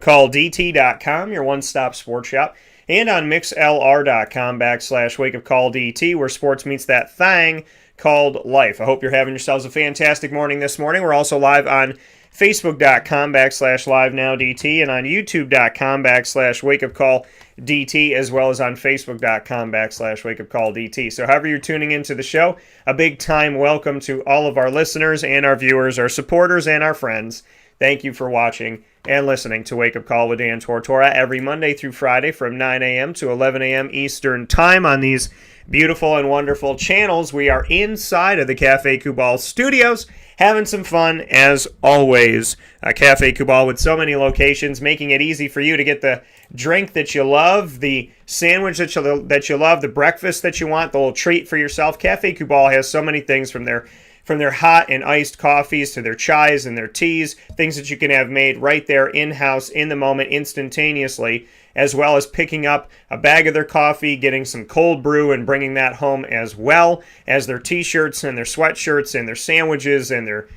CallDT.com, your one-stop sports shop, and on MixLR.com/WakeUpCallDT, where sports meets that thing called life. I hope you're having yourselves a fantastic morning this morning. We're also live on Facebook.com/LiveNowDT and on YouTube.com/WakeUpCallDT, as well as on Facebook.com/WakeUpCallDT. So however you're tuning into the show, a big time welcome to all of our listeners and our viewers, our supporters and our friends. Thank you for watching and listening to Wake Up Call with Dan Tortora every Monday through Friday from 9 a.m. to 11 a.m. Eastern Time on these beautiful and wonderful channels. We are inside of the Cafe Kubal studios, having some fun as always. Cafe Kubal with so many locations, making it easy for you to get the drink that you love, the sandwich that you love, the breakfast that you want, the little treat for yourself. Cafe Kubal has so many things from their hot and iced coffees to their chais and their teas, things that you can have made right there in-house, in the moment, instantaneously, as well as picking up a bag of their coffee, getting some cold brew and bringing that home, as well as their t-shirts and their sweatshirts and their sandwiches and their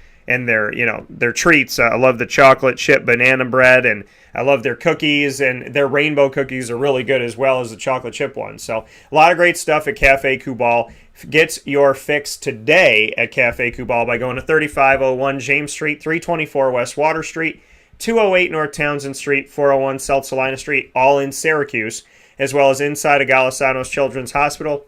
treats. I love the chocolate chip banana bread, and I love their cookies, and their rainbow cookies are really good as well as the chocolate chip ones. So a lot of great stuff at Cafe Kubal. Get your fix today at Cafe Kubal by going to 3501 James Street, 324 West Water Street, 208 North Townsend Street, 401 South Salina Street, all in Syracuse, as well as inside of Golisano's Children's Hospital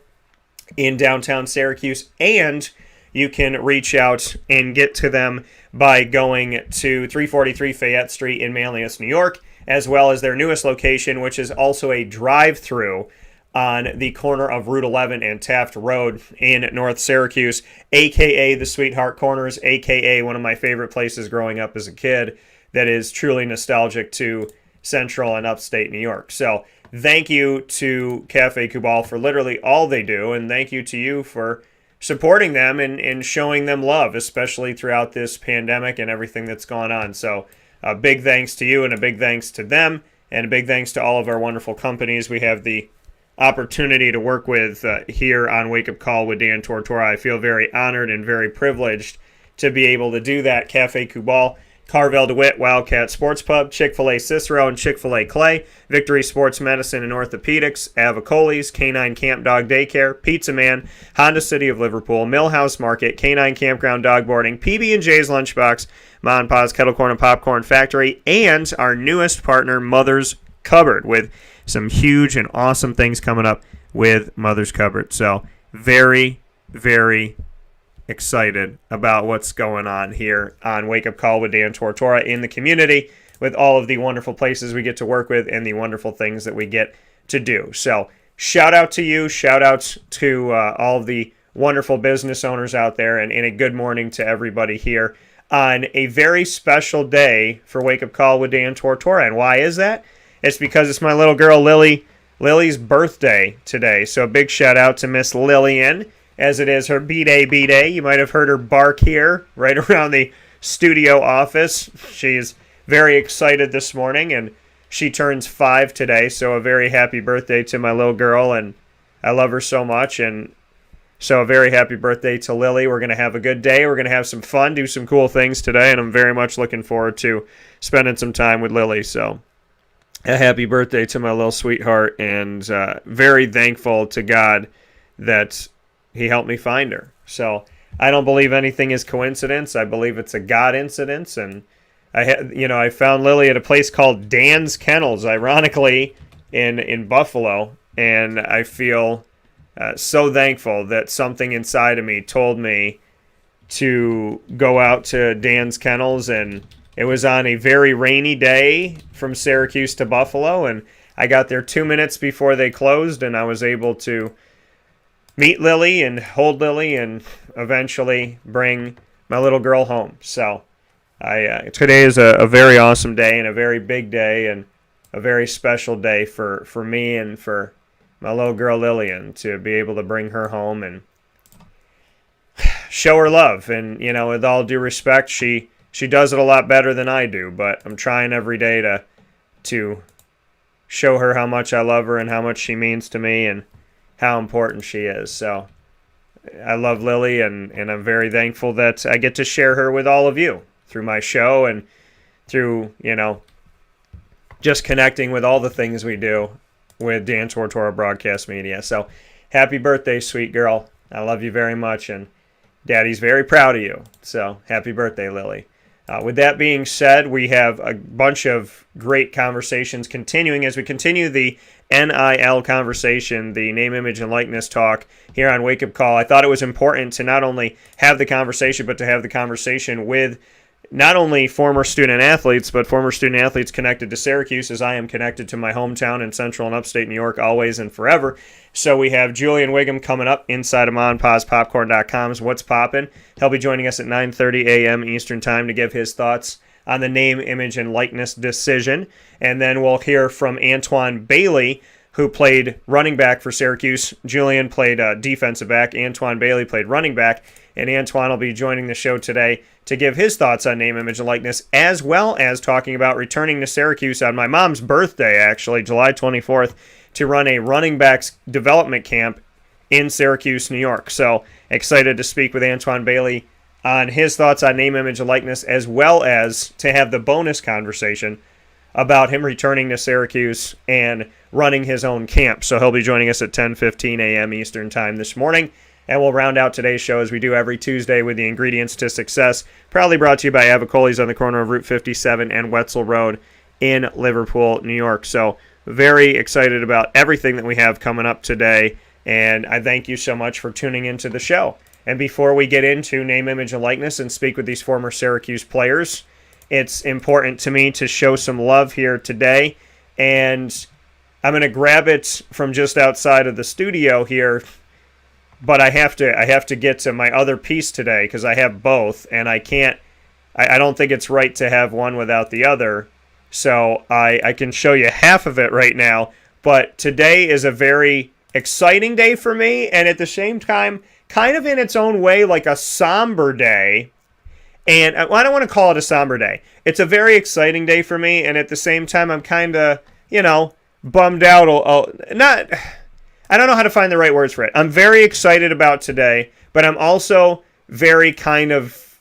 in downtown Syracuse. And you can reach out and get to them by going to 343 Fayette Street in Manlius, New York, as well as their newest location, which is also a drive-through on the corner of Route 11 and Taft Road in North Syracuse, a.k.a. the Sweetheart Corners, a.k.a. one of my favorite places growing up as a kid that is truly nostalgic to Central and Upstate New York. So thank you to Cafe Kubal for literally all they do, and thank you to you for supporting them and showing them love, especially throughout this pandemic and everything that's gone on. So a big thanks to you and a big thanks to them, and a big thanks to all of our wonderful companies we have the opportunity to work with here on Wake Up Call with Dan Tortora. I feel very honored and very privileged to be able to do that. Cafe Kubal, Carvel DeWitt, Wildcat Sports Pub, Chick-fil-A Cicero and Chick-fil-A Clay, Victory Sports Medicine and Orthopedics, Avicolli's, Canine Camp Dog Daycare, Pizza Man, Honda City of Liverpool, Millhouse Market, Canine Campground Dog Boarding, PB&J's Lunchbox, Ma and Pa's Kettle Corn and Popcorn Factory, and our newest partner, Mother's Cupboard, with some huge and awesome things coming up with Mother's Cupboard. So very, very excited about what's going on here on Wake Up Call with Dan Tortora in the community, with all of the wonderful places we get to work with and the wonderful things that we get to do. So shout out to you, shout out to all of the wonderful business owners out there, and a good morning to everybody here on a very special day for Wake Up Call with Dan Tortora. And why is that? It's because it's my little girl Lily's birthday today. So a big shout out to Miss Lillian, as it is her B-Day. You might have heard her bark here right around the studio office. She's very excited this morning, and she turns 5 today. So a very happy birthday to my little girl, and I love her so much. And so a very happy birthday to Lily. We're going to have a good day. We're going to have some fun, do some cool things today, and I'm very much looking forward to spending some time with Lily. So a happy birthday to my little sweetheart, and very thankful to God that He helped me find her. So I don't believe anything is coincidence. I believe it's a God incidence, and I found Lily at a place called Dan's Kennels, ironically, in Buffalo, and I feel so thankful that something inside of me told me to go out to Dan's Kennels, and it was on a very rainy day from Syracuse to Buffalo, and I got there 2 minutes before they closed, and I was able to meet Lily and hold Lily and eventually bring my little girl home. So today is a very awesome day and a very big day and a very special day for me and for my little girl Lillian, to be able to bring her home and show her love. And, with all due respect, she does it a lot better than I do, but I'm trying every day to show her how much I love her and how much she means to me and how important she is. So I love Lily, and I'm very thankful that I get to share her with all of you through my show and through, just connecting with all the things we do with Dan Tortora Broadcast Media. So happy birthday, sweet girl. I love you very much, and Daddy's very proud of you. So happy birthday, Lily. With that being said, we have a bunch of great conversations continuing as we continue the NIL conversation, the name, image, and likeness talk here on Wake Up Call. I thought it was important to not only have the conversation, but to have the conversation with not only former student athletes, but former student athletes connected to Syracuse, as I am connected to my hometown in central and upstate New York always and forever. So we have Julian Whigham coming up inside of MonPazPopcorn.com's What's Poppin'. He'll be joining us at 9:30 a.m. Eastern Time to give his thoughts on the name, image, and likeness decision. And then we'll hear from Antwon Bailey, who played running back for Syracuse. Julian played defensive back. Antwon Bailey played running back. And Antwon will be joining the show today to give his thoughts on name, image, and likeness, as well as talking about returning to Syracuse on my mom's birthday, actually, July 24th, to run a running backs development camp in Syracuse, New York. So excited to speak with Antwon Bailey on his thoughts on name, image, and likeness, as well as to have the bonus conversation about him returning to Syracuse and running his own camp. So he'll be joining us at 10:15 a.m. Eastern Time this morning. And we'll round out today's show as we do every Tuesday with the ingredients to success. Proudly brought to you by Avicolli's on the corner of Route 57 and Wetzel Road in Liverpool, New York. So very excited about everything that we have coming up today. And I thank you so much for tuning into the show. And before we get into name, image, and likeness and speak with these former Syracuse players, it's important to me to show some love here today. And I'm going to grab it from just outside of the studio here. But I have to get to my other piece today because I have both, and I don't think it's right to have one without the other. So I can show you half of it right now. But today is a very exciting day for me, and at the same time, kind of in its own way, like a somber day. And I don't want to call it a somber day. It's a very exciting day for me, and at the same time, I'm kind of, bummed out. I don't know how to find the right words for it. I'm very excited about today, but I'm also very kind of,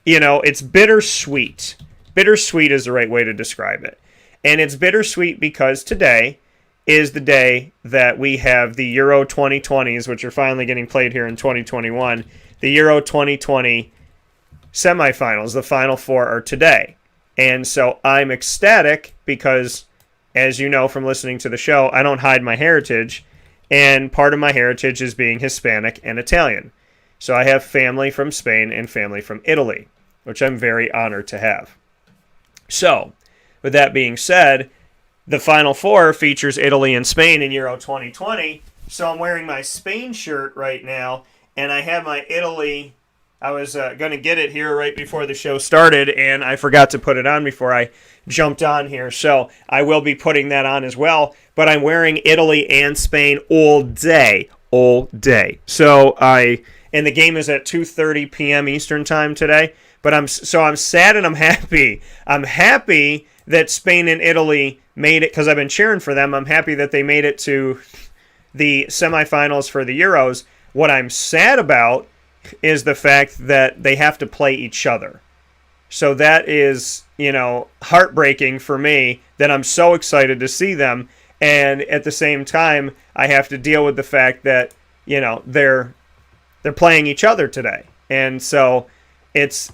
it's bittersweet. Bittersweet is the right way to describe it. And it's bittersweet because today is the day that we have the Euro 2020s, which are finally getting played here in 2021. The Euro 2020 semifinals, the Final Four, are today. And so I'm ecstatic because, as you know from listening to the show, I don't hide my heritage, and part of my heritage is being Hispanic and Italian. So I have family from Spain and family from Italy, which I'm very honored to have. So, with that being said, the Final Four features Italy and Spain in Euro 2020, so I'm wearing my Spain shirt right now, and I have my Italy. I was going to get it here right before the show started, and I forgot to put it on before I jumped on here. So I will be putting that on as well. But I'm wearing Italy and Spain all day. So and the game is at 2:30 p.m. Eastern Time today. But I'm sad and I'm happy. I'm happy that Spain and Italy made it because I've been cheering for them. I'm happy that they made it to the semifinals for the Euros. What I'm sad about is the fact that they have to play each other. So that is, heartbreaking for me that I'm so excited to see them. And at the same time, I have to deal with the fact that, they're playing each other today. And so it's,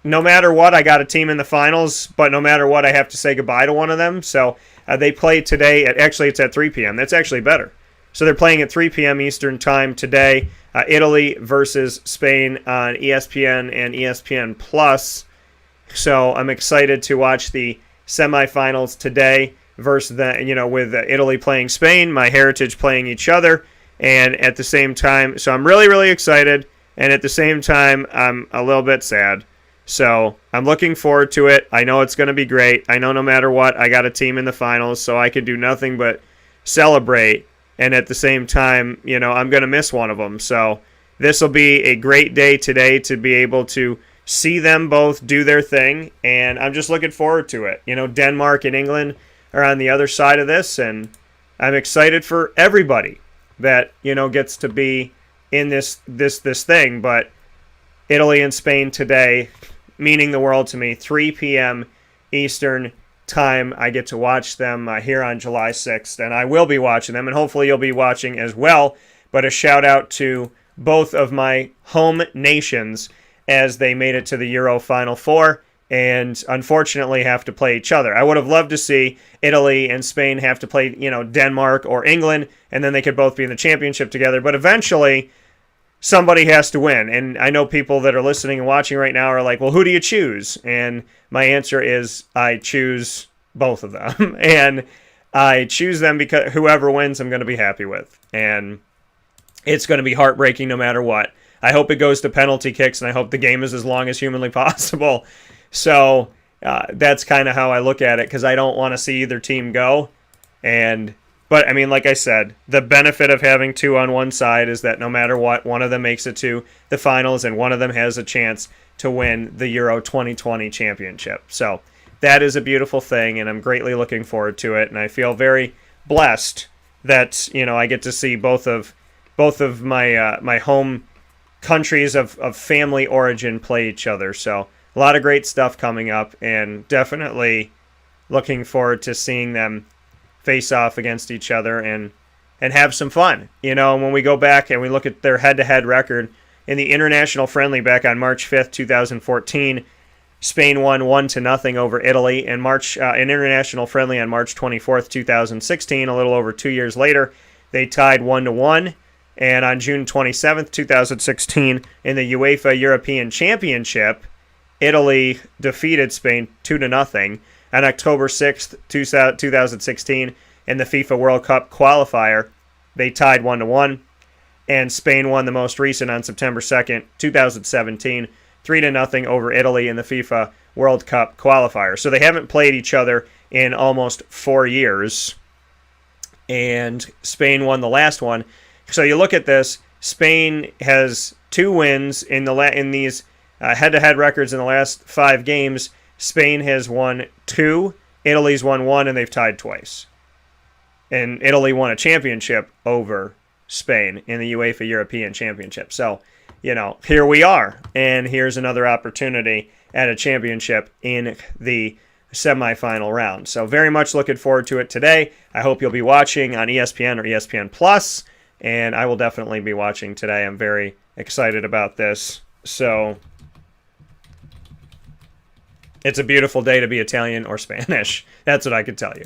no matter what, I got a team in the finals, but no matter what, I have to say goodbye to one of them. So they play today. It's at 3 p.m. That's actually better. So they're playing at 3 p.m. Eastern Time today. Italy versus Spain on ESPN and ESPN Plus. So I'm excited to watch the semifinals today versus with Italy playing Spain, my heritage playing each other, and at the same time, so I'm really, really excited, and at the same time, I'm a little bit sad. So I'm looking forward to it. I know it's going to be great. I know no matter what, I got a team in the finals, so I could do nothing but celebrate. And at the same time, I'm going to miss one of them. So this will be a great day today to be able to see them both do their thing. And I'm just looking forward to it. Denmark and England are on the other side of this. And I'm excited for everybody that, gets to be in this thing. But Italy and Spain today, meaning the world to me, 3 p.m. Eastern time I get to watch them here on July 6th, and I will be watching them, and hopefully you'll be watching as well. But a shout out to both of my home nations as they made it to the Euro Final Four and unfortunately have to play each other. I would have loved to see Italy and Spain have to play, Denmark or England, and then they could both be in the championship together. But eventually, somebody has to win. And I know people that are listening and watching right now are like, well, who do you choose? And my answer is I choose both of them. And I choose them because whoever wins, I'm going to be happy with. And it's going to be heartbreaking no matter what. I hope it goes to penalty kicks, and I hope the game is as long as humanly possible. So that's kind of how I look at it, because I don't want to see either team go. But, I mean, like I said, the benefit of having two on one side is that no matter what, one of them makes it to the finals, and one of them has a chance to win the Euro 2020 championship. So that is a beautiful thing, and I'm greatly looking forward to it. And I feel very blessed that, I get to see both of my home countries of family origin play each other. So a lot of great stuff coming up, and definitely looking forward to seeing them face off against each other and have some fun. When we go back and we look at their head-to-head record in the international friendly back on March 5th, 2014, Spain won 1-0 over Italy. And an international friendly on March 24th, 2016, a little over 2 years later, they tied 1-1. And on June 27th, 2016, in the UEFA European Championship, Italy defeated Spain 2-0. On October 6th, 2016, in the FIFA World Cup qualifier, they tied 1-1. And Spain won the most recent on September 2nd, 2017, 3-0 over Italy in the FIFA World Cup qualifier. So they haven't played each other in almost 4 years. And Spain won the last one. So you look at this, Spain has 2 wins in these head-to-head records in the last 5 games. Spain has won 2, Italy's won 1, and they've tied twice. And Italy won a championship over Spain in the UEFA European Championship. So, here we are, and here's another opportunity at a championship in the semifinal round. So very much looking forward to it today. I hope you'll be watching on ESPN or ESPN Plus. And I will definitely be watching today. I'm very excited about this. So it's a beautiful day to be Italian or Spanish. That's what I could tell you.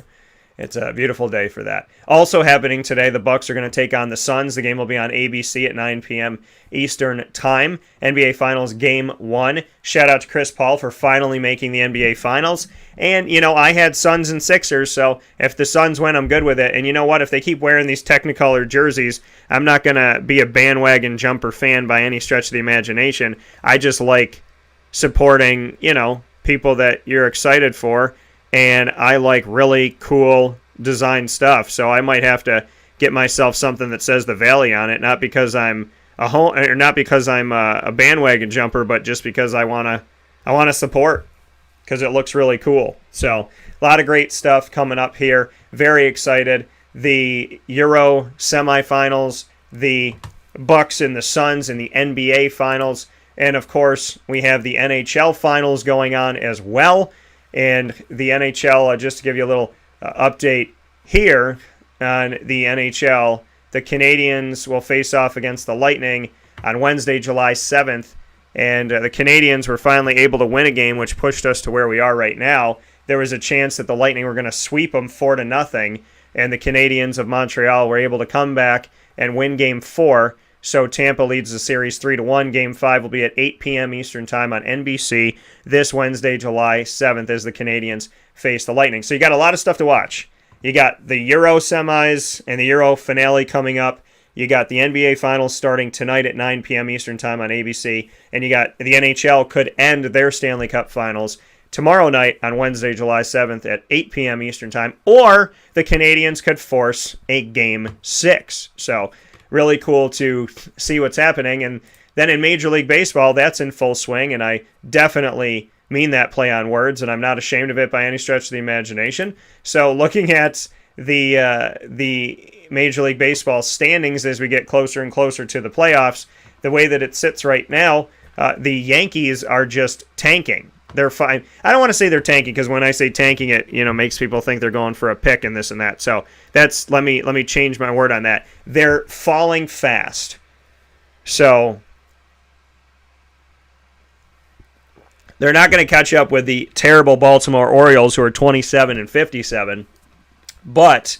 It's a beautiful day for that. Also happening today, the Bucks are going to take on the Suns. The game will be on ABC at 9 p.m. Eastern Time. NBA Finals Game 1. Shout out to Chris Paul for finally making the NBA Finals. And, I had Suns and Sixers, so if the Suns win, I'm good with it. And you know what? If they keep wearing these Technicolor jerseys, I'm not going to be a bandwagon jumper fan by any stretch of the imagination. I just like supporting, people that you're excited for. And I like really cool design stuff, so I might have to get myself something that says the Valley on it, not because I'm a bandwagon jumper, but just because I want to support, because it looks really cool. So a lot of great stuff coming up here. Very excited. The Euro semifinals, the Bucks and the Suns in the NBA finals, and of course we have the NHL finals going on as well. And the NHL, just to give you a little update here on the NHL, the Canadiens will face off against the Lightning on Wednesday, July 7th. And the Canadiens were finally able to win a game, which pushed us to where we are right now. There was a chance that the Lightning were going to sweep them 4-0, and the Canadiens of Montreal were able to come back and win Game 4. So Tampa leads the series 3-1. Game 5 will be at 8 p.m. Eastern Time on NBC this Wednesday, July 7th, as the Canadiens face the Lightning. So you got a lot of stuff to watch. You got the Euro semis and the Euro finale coming up. You got the NBA Finals starting tonight at 9 p.m. Eastern Time on ABC. And you got the NHL could end their Stanley Cup Finals tomorrow night on Wednesday, July 7th at 8 p.m. Eastern Time. Or the Canadiens could force a Game 6. So really cool to see what's happening. And then in Major League Baseball, that's in full swing, and I definitely mean that play on words, and I'm not ashamed of it by any stretch of the imagination. So looking at the Major League Baseball standings as we get closer and closer to the playoffs, the way that it sits right now, the Yankees are just tanking. They're fine. I don't want to say they're tanking, because when I say tanking, it makes people think they're going for a pick and this and that. So that's let me change my word on that. They're falling fast. So they're not going to catch up with the terrible Baltimore Orioles, who are 27-57, but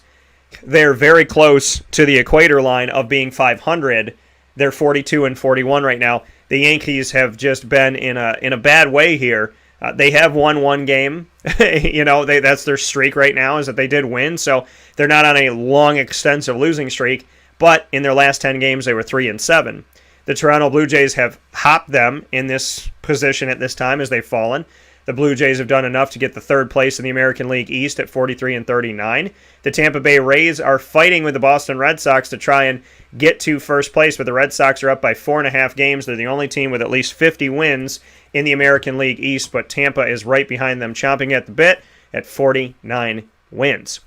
they're very close to the equator line of being 500. They're 42-41 right now. The Yankees have just been in a bad way here. They have won one game. That's their streak right now, is that they did win. So they're not on a long, extensive losing streak. But in their last 10 games, they were 3-7. The Toronto Blue Jays have hopped them in this position at this time as they've fallen. The Blue Jays have done enough to get the third place in the American League East at 43-39. The Tampa Bay Rays are fighting with the Boston Red Sox to try and get to first place, but the Red Sox are up by 4.5 games. They're the only team with at least 50 wins in the American League East, but Tampa is right behind them, chomping at the bit at 49 wins.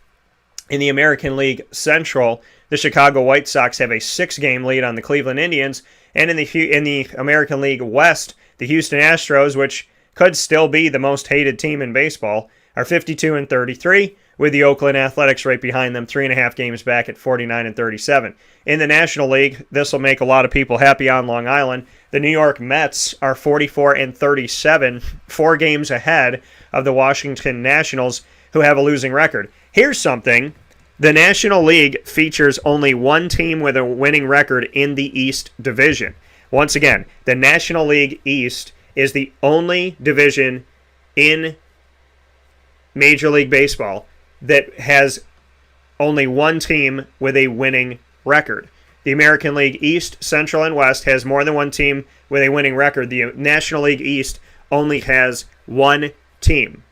In the American League Central, the Chicago White Sox have a 6-game lead on the Cleveland Indians, and in the American League West, the Houston Astros, which could still be the most hated team in baseball, are 52-33, with the Oakland Athletics right behind them, 3.5 games back at 49-37. In the National League, this will make a lot of people happy on Long Island. The New York Mets are 44-37, 4 games ahead of the Washington Nationals, who have a losing record. Here's something. The National League features only one team with a winning record in the East Division. Once again, the National League East is the only division in Major League Baseball that has only one team with a winning record. The American League East, Central, and West has more than one team with a winning record. The National League East only has one team.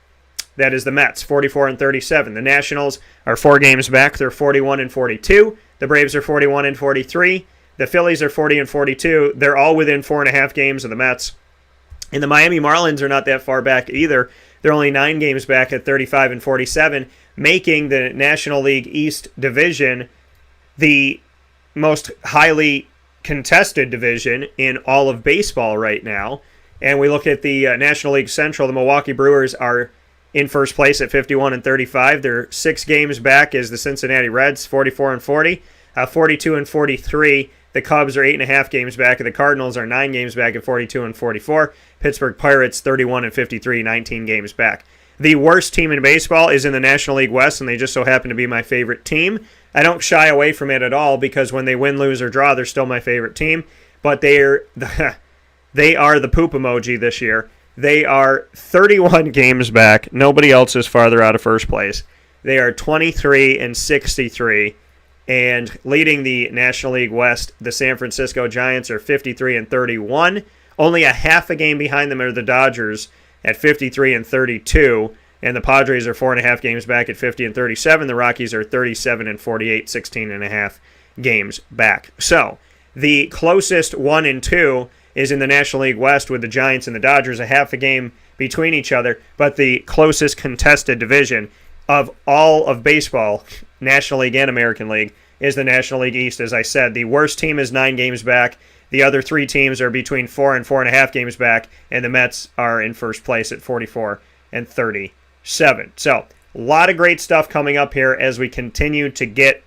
That is the Mets, 44-37. The Nationals are 4 games back. They're 41-42. The Braves are 41-43. The Phillies are 40-42. They're all within 4.5 games of the Mets. And the Miami Marlins are not that far back either. They're only 9 games back at 35-47, making the National League East division the most highly contested division in all of baseball right now. And we look at the National League Central. The Milwaukee Brewers are in first place at 51-35. They're 6 games back as the Cincinnati Reds, 44-40. 42-43. The Cubs are 8.5 games back, and the Cardinals are 9 games back at 42-44. Pittsburgh Pirates 31-53, 19 games back. The worst team in baseball is in the National League West, and they just so happen to be my favorite team. I don't shy away from it at all, because when they win, lose, or draw, they're still my favorite team. But they are the poop emoji this year. They are 31 games back. Nobody else is farther out of first place. They are 23-63. And leading the National League West, the San Francisco Giants are 53-31. Only a half a game behind them are the Dodgers at 53-32. And the Padres are 4.5 games back at 50-37. The Rockies are 37-48, 16.5 games back. So the closest 1 and 2 is in the National League West with the Giants and the Dodgers, a half a game between each other. But the closest contested division of all of baseball, National League and American League, is the National League East. As I said, the worst team is 9 games back. The other 3 teams are between 4 and 4.5 games back, and the Mets are in first place at 44-37. So, a lot of great stuff coming up here as we continue to get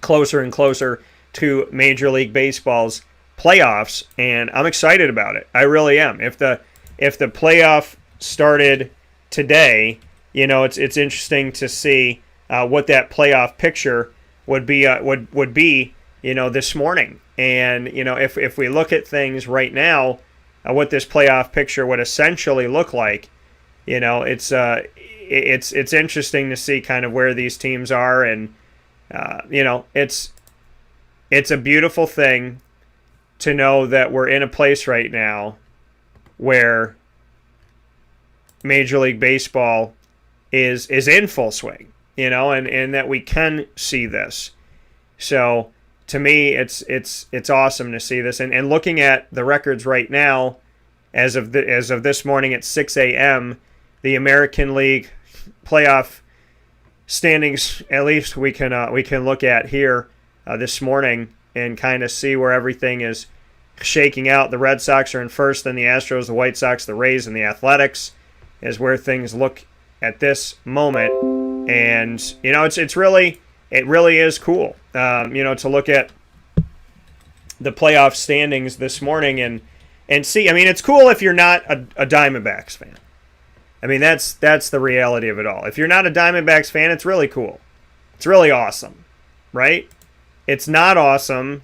closer and closer to Major League Baseball's playoffs, and I'm excited about it. I really am. If the playoff started today, it's interesting to see what that playoff picture would be this morning. And if we look at things right now, what this playoff picture would essentially look like, it's interesting to see kind of where these teams are, and it's a beautiful thing to know that we're in a place right now where Major League Baseball is in full swing, and that we can see this. So to me, it's awesome to see this. And looking at the records right now, as of this morning at 6 a.m., the American League playoff standings, at least we can look at here this morning and kind of see where everything is shaking out. The Red Sox are in first, then the Astros, the White Sox, the Rays, and the Athletics. is where things look at this moment. And, it really is cool, to look at the playoff standings this morning and see. I mean, it's cool if you're not a Diamondbacks fan. I mean, that's the reality of it all. If you're not a Diamondbacks fan, it's really cool. It's really awesome, right? It's not awesome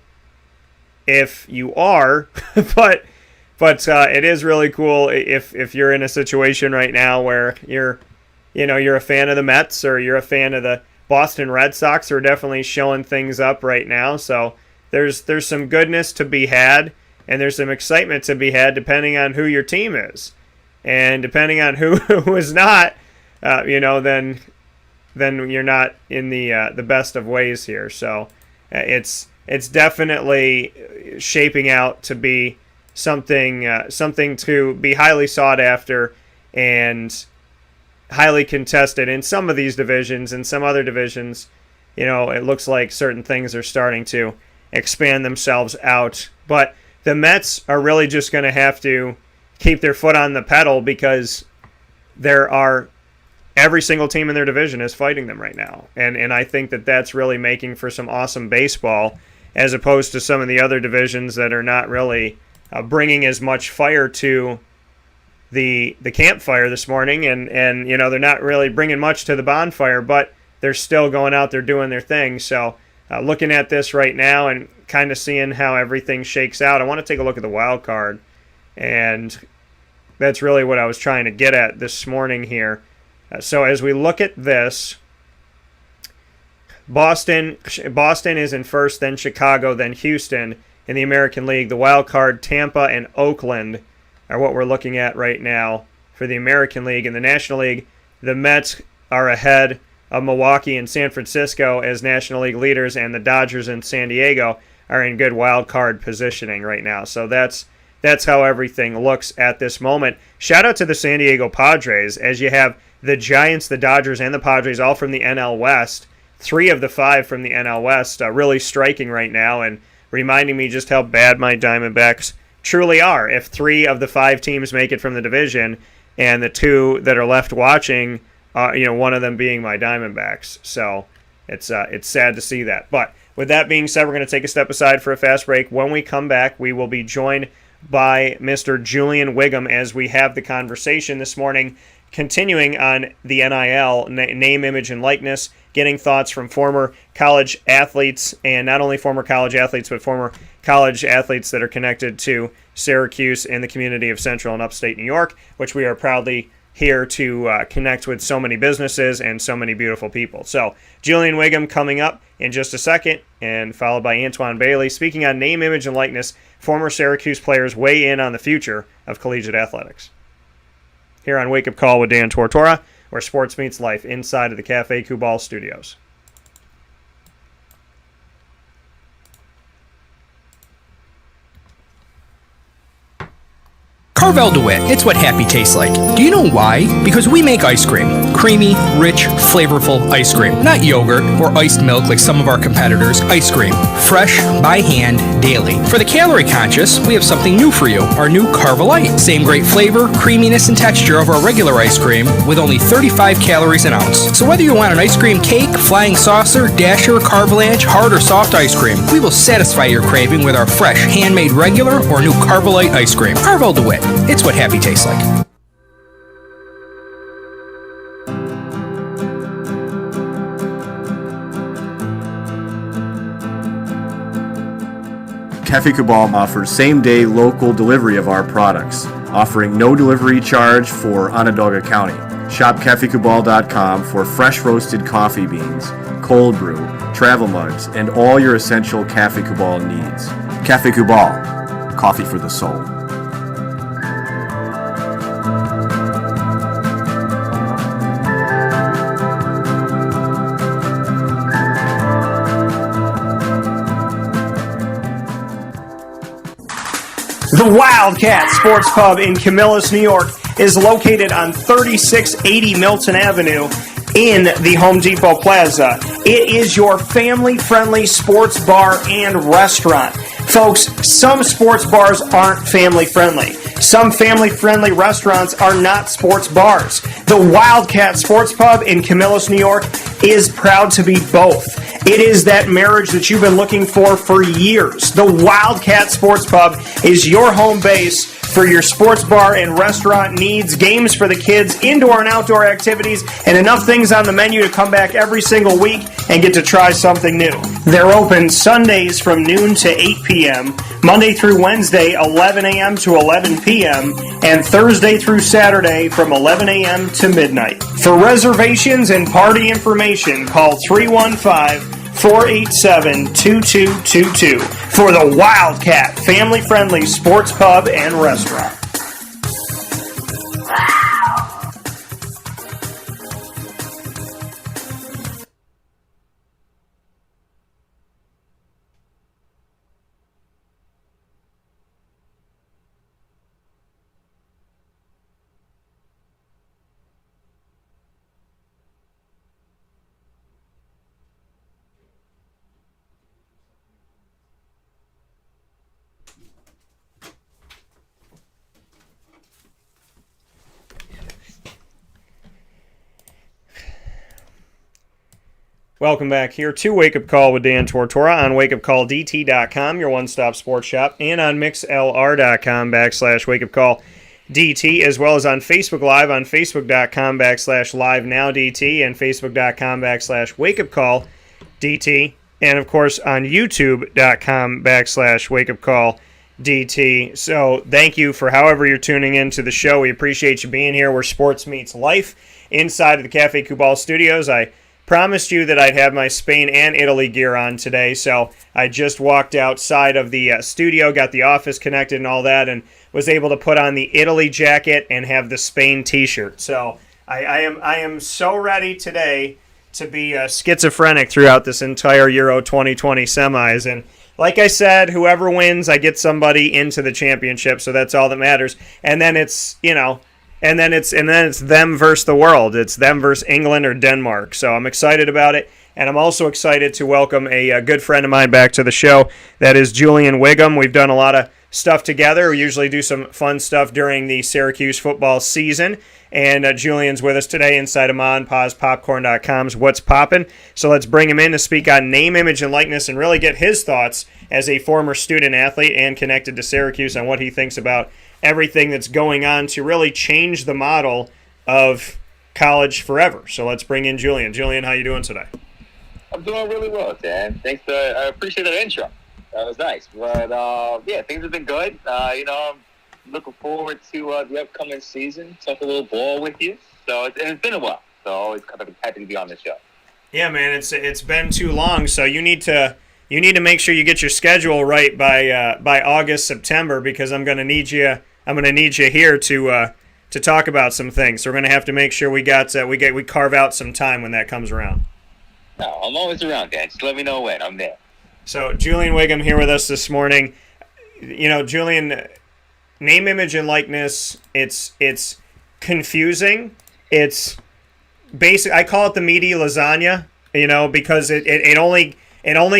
if you are, but it is really cool if you're in a situation right now where you're a fan of the Mets or you're a fan of the Boston Red Sox, who are definitely showing things up right now. So there's some goodness to be had, and there's some excitement to be had depending on who your team is. And depending on who is not, then you're not in the best of ways here. So it's definitely shaping out to be something to be highly sought after and highly contested in some of these divisions. In some other divisions, it looks like certain things are starting to expand themselves out. But the Mets are really just going to have to keep their foot on the pedal, because every single team in their division is fighting them right now. And I think that's really making for some awesome baseball, as opposed to some of the other divisions that are not really bringing as much fire to the campfire this morning. And they're not really bringing much to the bonfire, but they're still going out there doing their thing. So looking at this right now and kind of seeing how everything shakes out, I want to take a look at the wild card. And that's really what I was trying to get at this morning here. So as we look at this, Boston is in first, then Chicago, then Houston in the American League. The wild card, Tampa and Oakland, are what we're looking at right now for the American League. In the National League, the Mets are ahead of Milwaukee and San Francisco as National League leaders, and the Dodgers and San Diego are in good wild card positioning right now. So that's how everything looks at this moment. Shout out to the San Diego Padres, as you have the Giants, the Dodgers, and the Padres all from the NL West. 3 of the 5 from the NL West really striking right now and reminding me just how bad my Diamondbacks truly are. If 3 of the 5 teams make it from the division, and the 2 that are left watching, one of them being my Diamondbacks. So it's sad to see that. But with that being said, we're going to take a step aside for a fast break. When we come back, we will be joined by Mr. Julian Whigham as we have the conversation this morning, continuing on the NIL, name, image, and likeness, getting thoughts from former college athletes, and not only former college athletes, but former college athletes that are connected to Syracuse and the community of Central and Upstate New York, which we are proudly here to connect with so many businesses and so many beautiful people. So Julian Whigham coming up in just a second, and followed by Antwon Bailey speaking on name, image, and likeness. Former Syracuse players weigh in on the future of collegiate athletics. Here on Wake Up Call with Dan Tortora, where sports meets life inside of the Cafe Kubal studios. Carvel DeWitt, it's what happy tastes like. Do you know why? Because we make ice cream. Creamy, rich, flavorful ice cream. Not yogurt or iced milk like some of our competitors. Ice cream. Fresh, by hand, daily. For the calorie conscious, we have something new for you. Our new Carvelite. Same great flavor, creaminess, and texture of our regular ice cream with only 35 calories an ounce. So whether you want an ice cream cake, flying saucer, dasher, carvalanche, hard or soft ice cream, we will satisfy your craving with our fresh, handmade regular or new Carvelite ice cream. Carvel DeWitt. It's what happy tastes like. Cafe Kubal offers same-day local delivery of our products, offering no delivery charge for Onondaga County. Shop cafekubal.com for fresh roasted coffee beans, cold brew, travel mugs, and all your essential Cafe Kubal needs. Cafe Kubal, coffee for the soul. The Wildcat Sports Pub in Camillus, New York is located on 3680 Milton Avenue in the Home Depot Plaza. It is your family-friendly sports bar and restaurant. Folks, some sports bars aren't family-friendly. Some family-friendly restaurants are not sports bars. The Wildcat Sports Pub in Camillus, New York is proud to be both. It is that marriage that you've been looking for years. The Wildcat Sports Pub is your home base for your sports bar and restaurant needs, games for the kids, indoor and outdoor activities, and enough things on the menu to come back every single week and get to try something new. They're open Sundays from noon to 8 p.m., Monday through Wednesday, 11 a.m. to 11 p.m., and Thursday through Saturday from 11 a.m. to midnight. For reservations and party information, call 315-487-2222 for the Wildcat family-friendly sports pub and restaurant. Welcome back here to Wake Up Call with Dan Tortora on wakeupcalldt.com, your one-stop sports shop, and on mixlr.com/wakeupcalldt, as well as on Facebook Live on facebook.com/livenowdt and facebook.com/wakeupcalldt, and of course on youtube.com/wakeupcalldt. So thank you for however you're tuning into the show. We appreciate you being here where sports meets life inside of the Cafe Cubal studios. I promised you that I'd have my Spain and Italy gear on today, so I just walked outside of the studio, got the office connected and all that, and was able to put on the Italy jacket and have the Spain t-shirt. So I am so ready today to be schizophrenic throughout this entire Euro 2020 semis. And like I said, whoever wins, I get somebody into the championship, so that's all that matters. And then it's, And then it's them versus the world. It's them versus England or Denmark. So I'm excited about it, and I'm also excited to welcome a good friend of mine back to the show. That is Julian Whigham. We've done a lot of stuff together. We usually do some fun stuff during the Syracuse football season, and Julian's with us today inside of MonPazPopcorn.com's What's Poppin'. So let's bring him in to speak on name, image, and likeness and really get his thoughts as a former student athlete and connected to Syracuse on what he thinks about everything that's going on to really change the model of college forever. So let's bring in Julian. Julian, how you doing today? I'm doing really well, Dan. Thanks. I appreciate that intro. That was nice. But, yeah, things have been good. I'm looking forward to the upcoming season, talk a little ball with you. So it's been a while. So always kind of happy to be on the show. Yeah, man, it's been too long. So you need to make sure you get your schedule right by August, September, because I'm going to need you. I'm going to need you here to talk about some things. So we're going to have to make sure we carve out some time when that comes around. No, I'm always around, Dan. Just let me know when. I'm there. So Julian Whigham here with us this morning. Julian, name, image, and likeness. It's confusing. It's basic. I call it the meaty lasagna. Because it only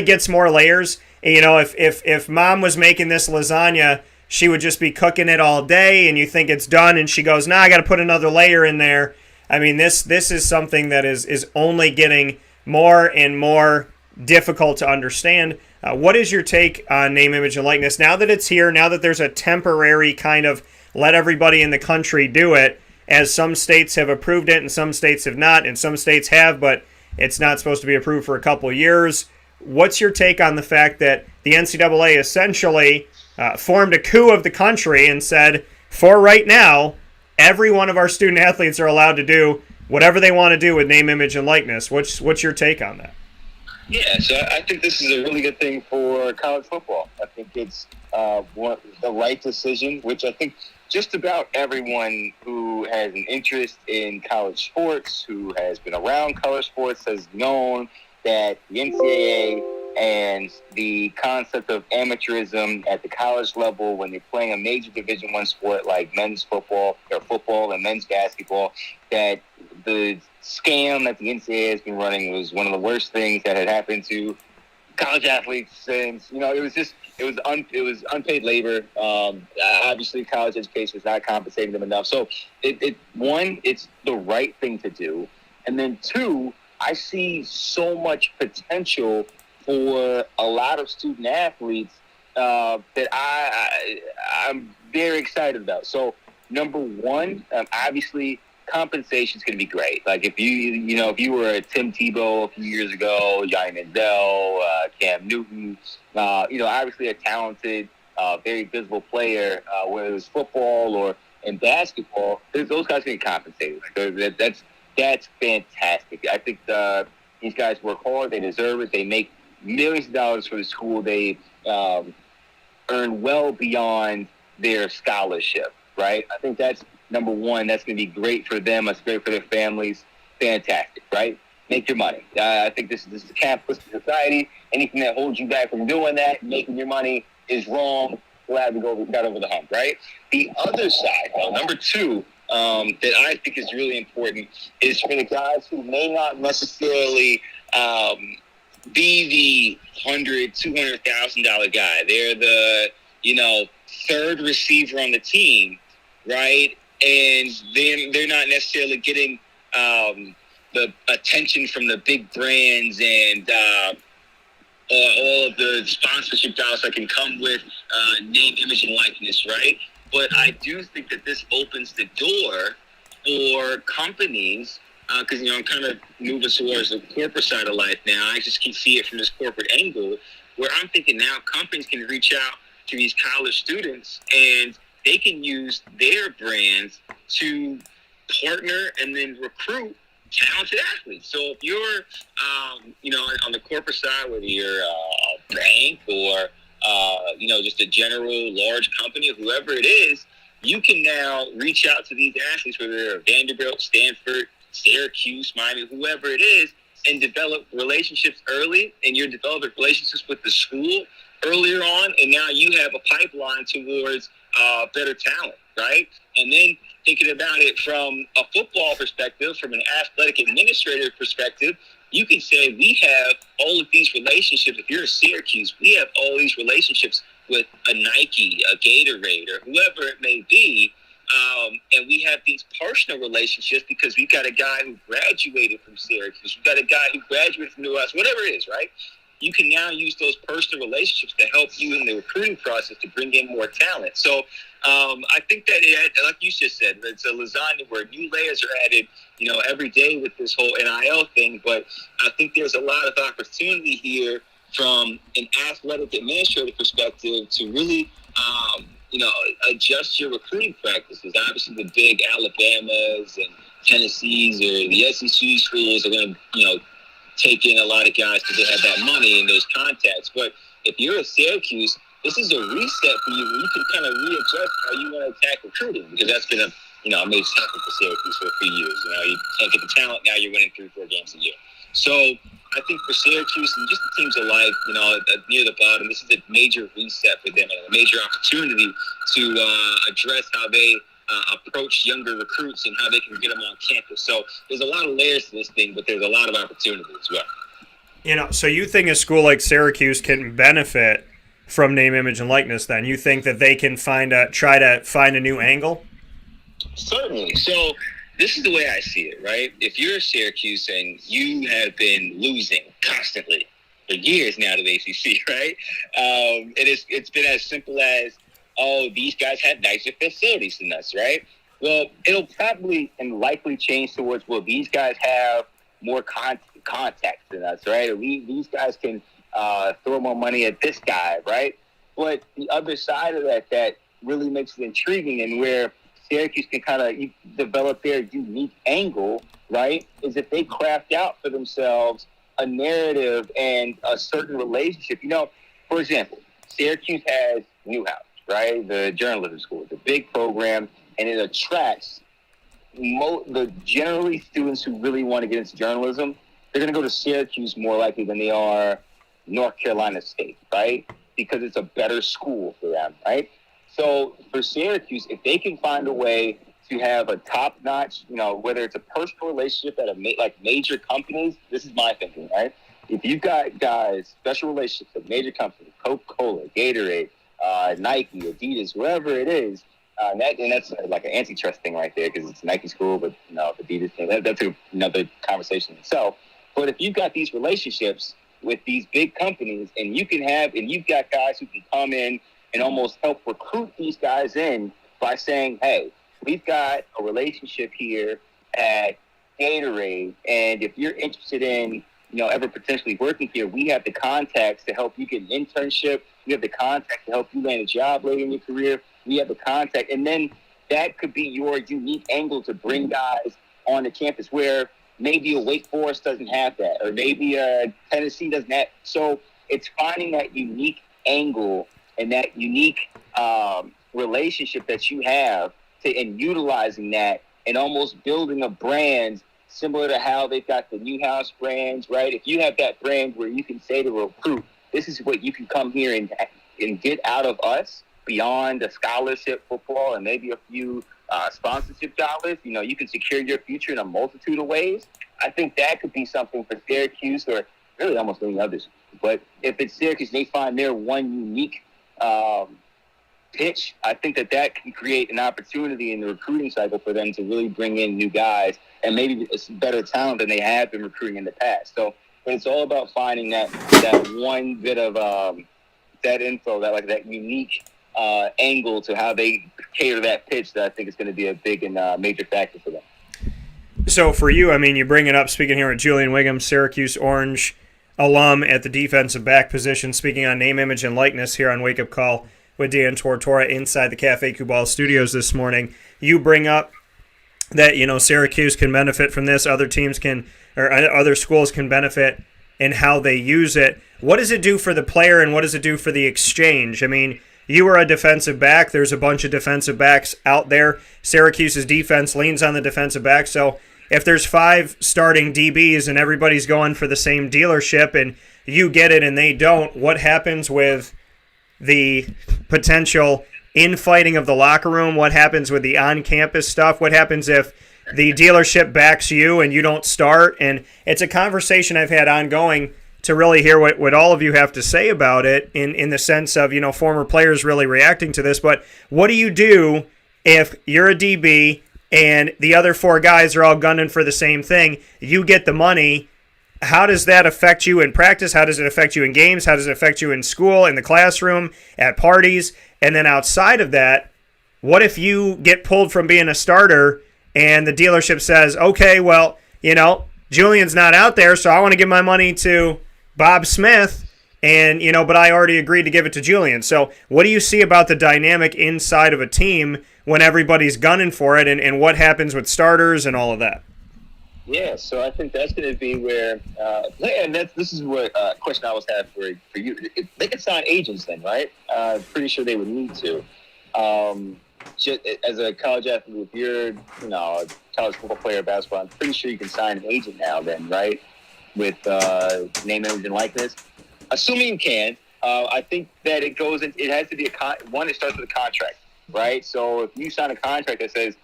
gets more layers. If mom was making this lasagna, she would just be cooking it all day, and you think it's done, and she goes, I got to put another layer in there. I mean, this is something that is only getting more and more difficult to understand. What is your take on name, image, and likeness? Now that it's here, now that there's a temporary kind of let everybody in the country do it, as some states have approved it and some states have not, and some states have, but it's not supposed to be approved for a couple of years. What's your take on the fact that the NCAA essentially formed a coup of the country and said, for right now, every one of our student athletes are allowed to do whatever they want to do with name, image, and likeness? What's your take on that? Yeah, so I think this is a really good thing for college football. I think it's the right decision, which I think just about everyone who has an interest in college sports, who has been around college sports, has known that the NCAA and the concept of amateurism at the college level when they're playing a major Division I sport like men's football or football and men's basketball, that the scam that the NCAA has been running was one of the worst things that had happened to college athletes, and it was unpaid labor. Obviously, college education was not compensating them enough. So, one, it's the right thing to do, and then two, I see so much potential for a lot of student athletes that I'm very excited about. So, number one, obviously, compensation is going to be great. Like if if you were a Tim Tebow a few years ago, Johnny Manziel, Cam Newton, obviously a talented, very visible player, whether it's football or in basketball, those guys get compensated. Like that's fantastic. I think these guys work hard. They deserve it. They make millions of dollars for the school. They earn well beyond their scholarship, right? I think that's number one. That's going to be great for them. That's great for their families. Fantastic, right? Make your money. I think this is a capitalistic society. Anything that holds you back from doing that, making your money, is wrong. Glad we got over the hump, right? The other side, though, number two, that I think is really important is for the guys who may not necessarily be the $200,000 guy. They're the third receiver on the team, right? And then they're not necessarily getting the attention from the big brands and all of the sponsorship dollars that can come with name, image, and likeness, right? But I do think that this opens the door for companies, because I'm kind of moving towards the corporate side of life now. I just can see it from this corporate angle, where I'm thinking now companies can reach out to these college students and they can use their brands to partner and then recruit talented athletes. So if you're, on the corporate side, whether you're a bank or, just a general large company or whoever it is, you can now reach out to these athletes, whether they're Vanderbilt, Stanford, Syracuse, Miami, whoever it is, and develop relationships early. And you're developing relationships with the school earlier on, and now you have a pipeline towards better talent, right? And then thinking about it from a football perspective, from an athletic administrator perspective, you can say we have all of these relationships. If you're a Syracuse, we have all these relationships with a Nike, a Gatorade, or whoever it may be. And we have these personal relationships because we've got a guy who graduated from Syracuse. We've got a guy who graduated from New Orleans, whatever it is, right? You can now use those personal relationships to help you in the recruiting process to bring in more talent. So I think that, like you just said, it's a lasagna where new layers are added, every day with this whole NIL thing. But I think there's a lot of opportunity here from an athletic administrative perspective to really, adjust your recruiting practices. Obviously, the big Alabamas and Tennessees or the SEC schools are going to, take in a lot of guys because they have that money and those contacts. But if you're a Syracuse, this is a reset for you where you can kind of readjust how you want to attack recruiting, because that's been a major topic for Syracuse for a few years. You can't get the talent, now you're winning 3-4 games a year. So I think for Syracuse and just the teams alike, near the bottom, this is a major reset for them and a major opportunity to address how they approach younger recruits and how they can get them on campus. So there's a lot of layers to this thing, but there's a lot of opportunity as well. So you think a school like Syracuse can benefit from name, image, and likeness then? You think that they can try to find a new angle? Certainly. So this is the way I see it, right? If you're a Syracuse and you have been losing constantly for years now to the ACC, right? And it's been as simple as, these guys have nicer facilities than us, right? Well, it'll probably and likely change towards, these guys have more contacts than us, right? Or these guys can throw more money at this guy, right? But the other side of that really makes it intriguing, and where Syracuse can kind of develop their unique angle, right, is if they craft out for themselves a narrative and a certain relationship. For example, Syracuse has Newhouse, right, the journalism school. It's a big program, and it attracts the generally students who really want to get into journalism. They're going to go to Syracuse more likely than they are North Carolina State, right, because it's a better school for them, right? So for Syracuse, if they can find a way to have a top-notch, whether it's a personal relationship at like major companies. This is my thinking, right? If you've got guys, special relationships at major companies, Coca-Cola, Gatorade, Nike, Adidas, wherever it is, and that's like an antitrust thing right there because it's Nike school, but Adidas thing, that's another conversation itself. But if you've got these relationships with these big companies, and you've got guys who can come in and almost help recruit these guys in by saying, hey, we've got a relationship here at Gatorade, and if you're interested in, ever potentially working here, we have the contacts to help you get an internship. We have the contacts to help you land a job later in your career. We have the contact. And then that could be your unique angle to bring guys on the campus where maybe a Wake Forest doesn't have that, or maybe a Tennessee doesn't have. So it's finding that unique angle and that unique relationship that you have and utilizing that and almost building a brand similar to how they've got the Newhouse brands, right? If you have that brand where you can say to a recruit, this is what you can come here and get out of us beyond a scholarship football and maybe a few sponsorship dollars, you can secure your future in a multitude of ways. I think that could be something for Syracuse or really almost any others. But if it's Syracuse, they find their one unique pitch, I think that can create an opportunity in the recruiting cycle for them to really bring in new guys and maybe it's better talent than they have been recruiting in the past. So, but it's all about finding that one bit of that info, that unique angle to how they cater that pitch that I think is going to be a big and major factor for them. So for you, you bring it up, speaking here with Julian Whigham, Syracuse Orange alum at the defensive back position, speaking on name, image, and likeness here on Wake Up Call with Dan Tortora inside the Cafe Kubal studios this morning. You bring up that, Syracuse can benefit from this, other teams can, or other schools can benefit in how they use it. What does it do for the player and what does it do for the exchange? You are a defensive back. There's a bunch of defensive backs out there. Syracuse's defense leans on the defensive back. So if there's 5 starting DBs and everybody's going for the same dealership and you get it and they don't, what happens with the potential infighting of the locker room? What happens with the on-campus stuff? What happens if the dealership backs you and you don't start? And it's a conversation I've had ongoing to really hear what all of you have to say about it in the sense of, former players really reacting to this. But what do you do if you're a DB and the other 4 guys are all gunning for the same thing? You get the money. How does that affect you in practice? How does it affect you in games? How does it affect you in school, in the classroom, at parties? And then outside of that, what if you get pulled from being a starter and the dealership says, okay, well, Julian's not out there, so I want to give my money to Bob Smith, and, but I already agreed to give it to Julian. So what do you see about the dynamic inside of a team when everybody's gunning for it, and what happens with starters and all of that? Yeah, so I think that's going to be where, and this is what question I always have for you. They could sign agents then, right? Pretty sure they would need to. Just as a college athlete, if you're, a college football player, basketball, I'm pretty sure you can sign an agent now then, right? With name, image, and likeness. Assuming you can, I think that it has to be it starts with a contract, right? So if you sign a contract that says,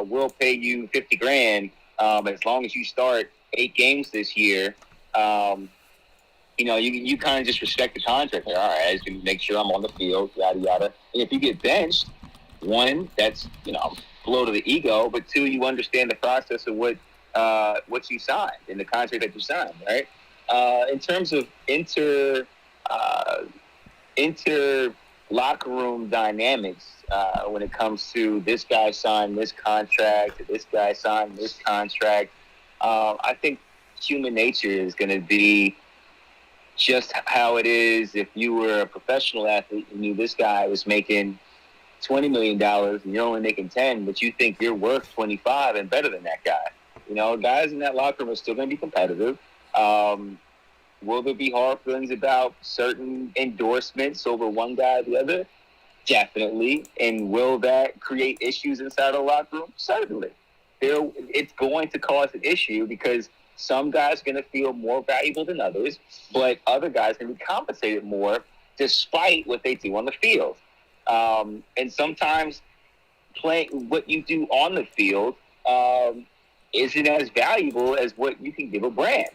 we'll pay you $50,000, as long as you start 8 games this year, you kind of just respect the contract. Like, all right, I just can make sure I'm on the field, yada, yada. And if you get benched, 1, that's, blow to the ego, but 2, you understand the process of what you signed in the contract that you signed, right? In terms of inter locker room dynamics, when it comes to this guy signed this contract, this guy signed this contract, I think human nature is going to be just how it is if you were a professional athlete and knew this guy was making $20 million and you're only making 10, but you think you're worth 25 and better than that guy. Guys in that locker room are still going to be competitive. Will there be hard feelings about certain endorsements over one guy or the other? Definitely. And will that create issues inside the locker room? Certainly. It's going to cause an issue because some guys are going to feel more valuable than others, but other guys are going to be compensated more despite what they do on the field. And sometimes what you do on the field isn't as valuable as what you can give a brand.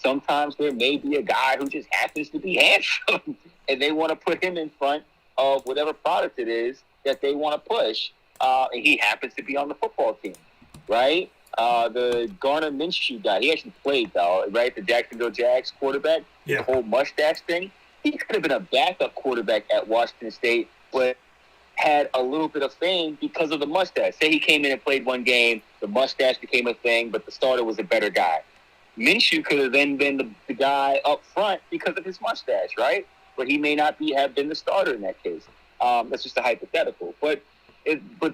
Sometimes there may be a guy who just happens to be handsome, and they want to put him in front of whatever product it is that they want to push, and he happens to be on the football team, right? The Garner Minshew guy, he actually played, though, right? The Jacksonville Jags quarterback, yeah. The whole mustache thing. He could have been a backup quarterback at Washington State, but had a little bit of fame because of the mustache. Say he came in and played one game, the mustache became a thing, but the starter was a better guy. Minshew could have then been the guy up front because of his mustache, right? But he may not have been the starter in that case. That's just a hypothetical. But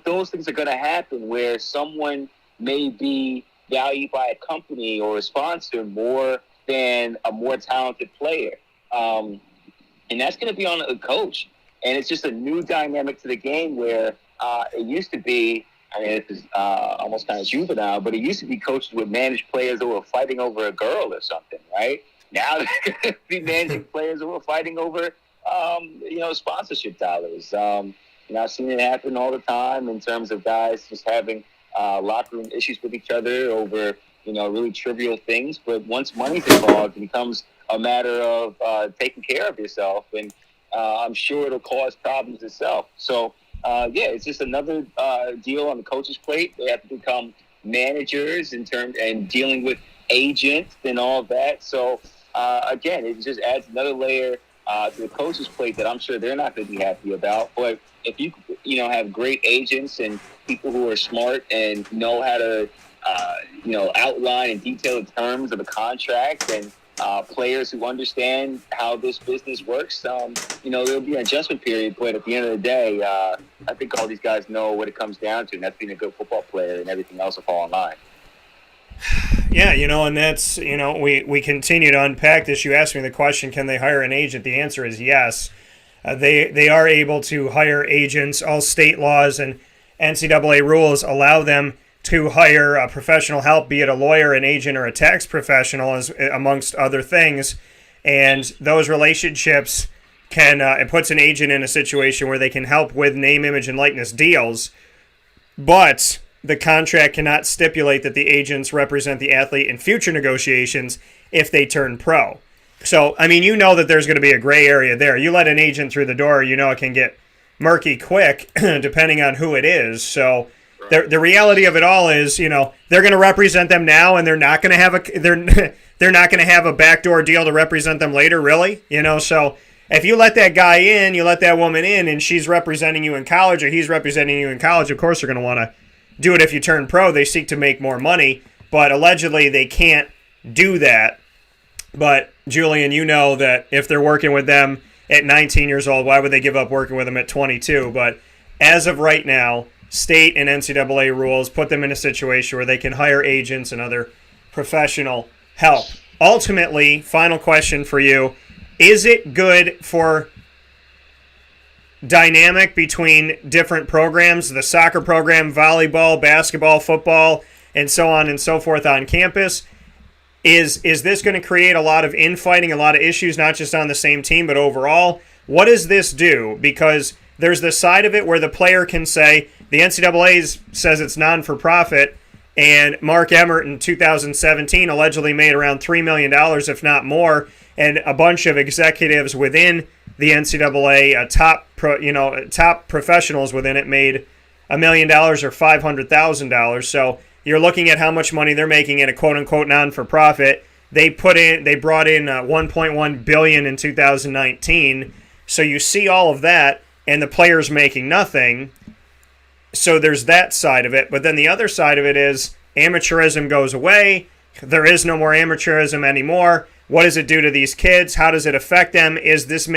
those things are going to happen where someone may be valued by a company or a sponsor more than a more talented player. And that's going to be on a coach. And it's just a new dynamic to the game where it used to be, I mean, this is almost kind of juvenile, but it used to be coaches would manage players who were fighting over a girl or something, right? Now they're going to be managing players who are fighting over, sponsorship dollars. I've seen it happen all the time in terms of guys just having locker room issues with each other over, really trivial things. But once money's involved, it becomes a matter of taking care of yourself. And I'm sure it'll cause problems itself. So, it's just another deal on the coach's plate. They have to become managers and dealing with agents and all of that. So, again, it just adds another layer to the coach's plate that I'm sure they're not going to be happy about. But if you have great agents and people who are smart and know how to outline and detail the terms of a contract and players who understand how this business works, there'll be an adjustment period. But at the end of the day, I think all these guys know what it comes down to, and that's being a good football player, and everything else will fall in line. Yeah, and that's, we continue to unpack this. You asked me the question, can they hire an agent? The answer is yes. They are able to hire agents. All state laws and NCAA rules allow them to hire a professional help, be it a lawyer, an agent, or a tax professional, amongst other things. And those relationships it puts an agent in a situation where they can help with name, image, and likeness deals. But the contract cannot stipulate that the agents represent the athlete in future negotiations if they turn pro. So, that there's going to be a gray area there. You let an agent through the door, it can get murky quick, depending on who it is. So, the reality of it all is, they're going to represent them now, and they're not going to have they're not going to have a backdoor deal to represent them later, really. So if you let that guy in, you let that woman in, and she's representing you in college, or he's representing you in college, of course they're going to want to do it if you turn pro. They seek to make more money, but allegedly they can't do that. But, Julian, that if they're working with them at 19 years old, why would they give up working with them at 22? But as of right now, state and NCAA rules put them in a situation where they can hire agents and other professional help. Ultimately, final question for you, is it good for dynamic between different programs, the soccer program, volleyball, basketball, football, and so on and so forth on campus? Is this going to create a lot of infighting, a lot of issues, not just on the same team, but overall? What does this do? Because there's the side of it where the player can say, the NCAA says it's non-for-profit, and Mark Emmert in 2017 allegedly made around $3 million, if not more, and a bunch of executives within the NCAA, top professionals within it, made $1 million or $500,000. So you're looking at how much money they're making in a quote-unquote non-for-profit. They brought in $1.1 billion in 2019. So you see all of that, and the players making nothing. So there's that side of it. But then the other side of it is amateurism goes away. There is no more amateurism anymore. What does it do to these kids? How does it affect them? Is this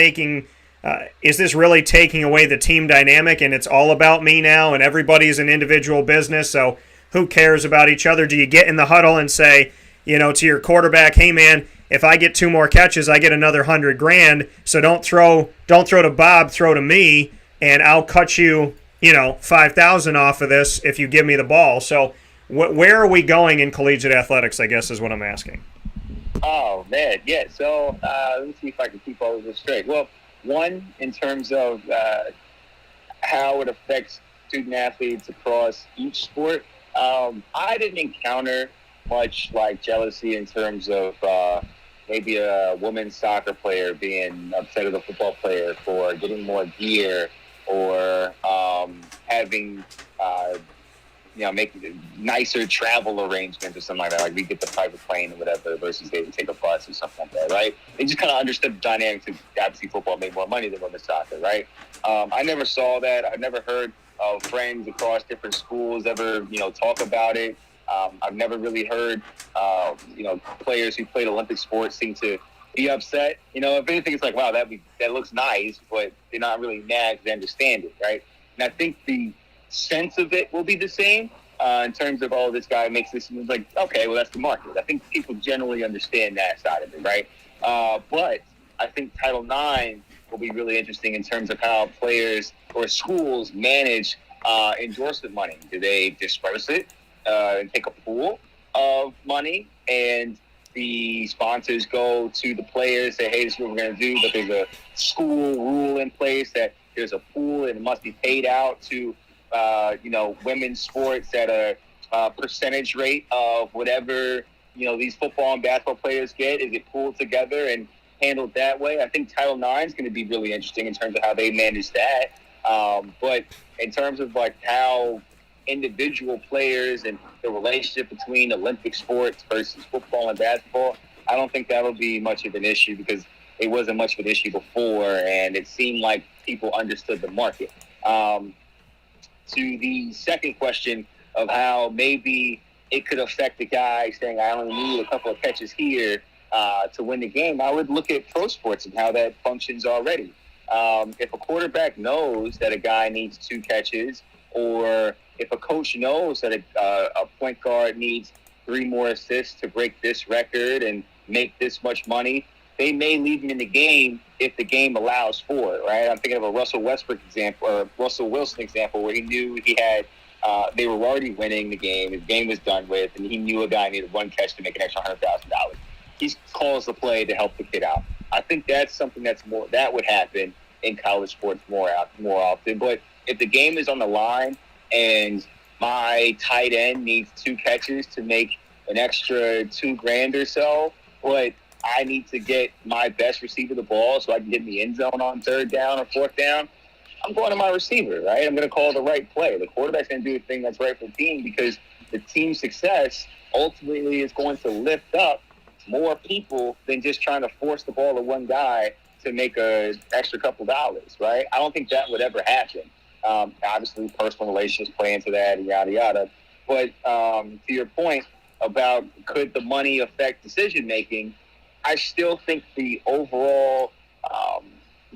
really taking away the team dynamic, and it's all about me now, and everybody's an individual business, so who cares about each other? Do you get in the huddle and say, to your quarterback, hey man, if I get 2 more catches, I get another $100,000. So don't throw to Bob, throw to me, and I'll cut you, $5,000 off of this if you give me the ball. So where are we going in collegiate athletics, I guess is what I'm asking. Oh, man, yeah. So let me see if I can keep all of this straight. Well, one, in terms of how it affects student athletes across each sport. I didn't encounter much like jealousy in terms of maybe a women's soccer player being upset at a football player for getting more gear or having making nicer travel arrangements or something like that. Like we get the private plane or whatever versus they would take a bus or something like that, right? They just kind of understood the dynamics of obviously football made more money than women's soccer, right? I never saw that. I never heard of friends across different schools ever, talk about it. I've never really heard, players who played Olympic sports seem to be upset. If anything, it's like, wow, that looks nice, but they're not really mad because they understand it, right? And I think the sense of it will be the same in terms of, oh, this guy makes this. It's like, okay, well, that's the market. I think people generally understand that side of it, right? But I think Title IX will be really interesting in terms of how players or schools manage endorsement money. Do they disperse it and take a pool of money and the sponsors go to the players, say, hey, this is what we're going to do, but there's a school rule in place that there's a pool and it must be paid out to women's sports at a percentage rate of whatever, these football and basketball players get? Is it pooled together and handled that way? I think Title IX is going to be really interesting in terms of how they manage that. But in terms of like how individual players and the relationship between Olympic sports versus football and basketball, I don't think that'll be much of an issue because it wasn't much of an issue before and it seemed like people understood the market. To the second question of how maybe it could affect the guy saying, I only need a couple of catches here to win the game, I would look at pro sports and how that functions already. If a quarterback knows that a guy needs 2 catches, or if a coach knows that a point guard needs 3 more assists to break this record and make this much money, they may leave him in the game if the game allows for it, right? I'm thinking of a Russell Westbrook example, or Russell Wilson example, where he knew he had, they were already winning the game, his game was done with, and he knew a guy needed 1 catch to make an extra $100,000. He calls the play to help the kid out. I think that's something that would happen in college sports more often. But if the game is on the line and my tight end needs 2 catches to make an extra $2,000 or so, but I need to get my best receiver the ball so I can get in the end zone on 3rd down or 4th down, I'm going to my receiver, right? I'm going to call the right play. The quarterback's going to do the thing that's right for the team because the team's success ultimately is going to lift up more people than just trying to force the ball to one guy to make an extra couple dollars, right? I don't think that would ever happen. Obviously, personal relations play into that and yada, yada. But to your point about could the money affect decision-making, I still think the overall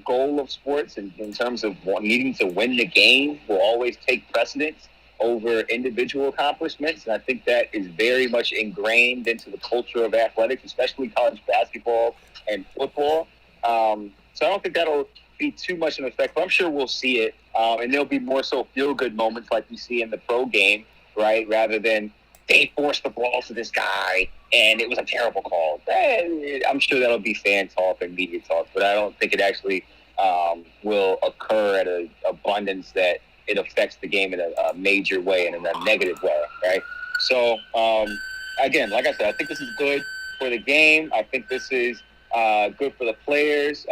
goal of sports in terms of needing to win the game will always take precedence over individual accomplishments. And I think that is very much ingrained into the culture of athletics, especially college basketball and football. So I don't think that'll be too much of an effect, but I'm sure we'll see it. And there'll be more so feel-good moments like we see in the pro game, right? Rather than they forced the ball to this guy and it was a terrible call. I'm sure that'll be fan talk and media talk, but I don't think it actually will occur at an abundance that it affects the game in a major way and in a negative way, right? So, again, like I said, I think this is good for the game. I think this is good for the players.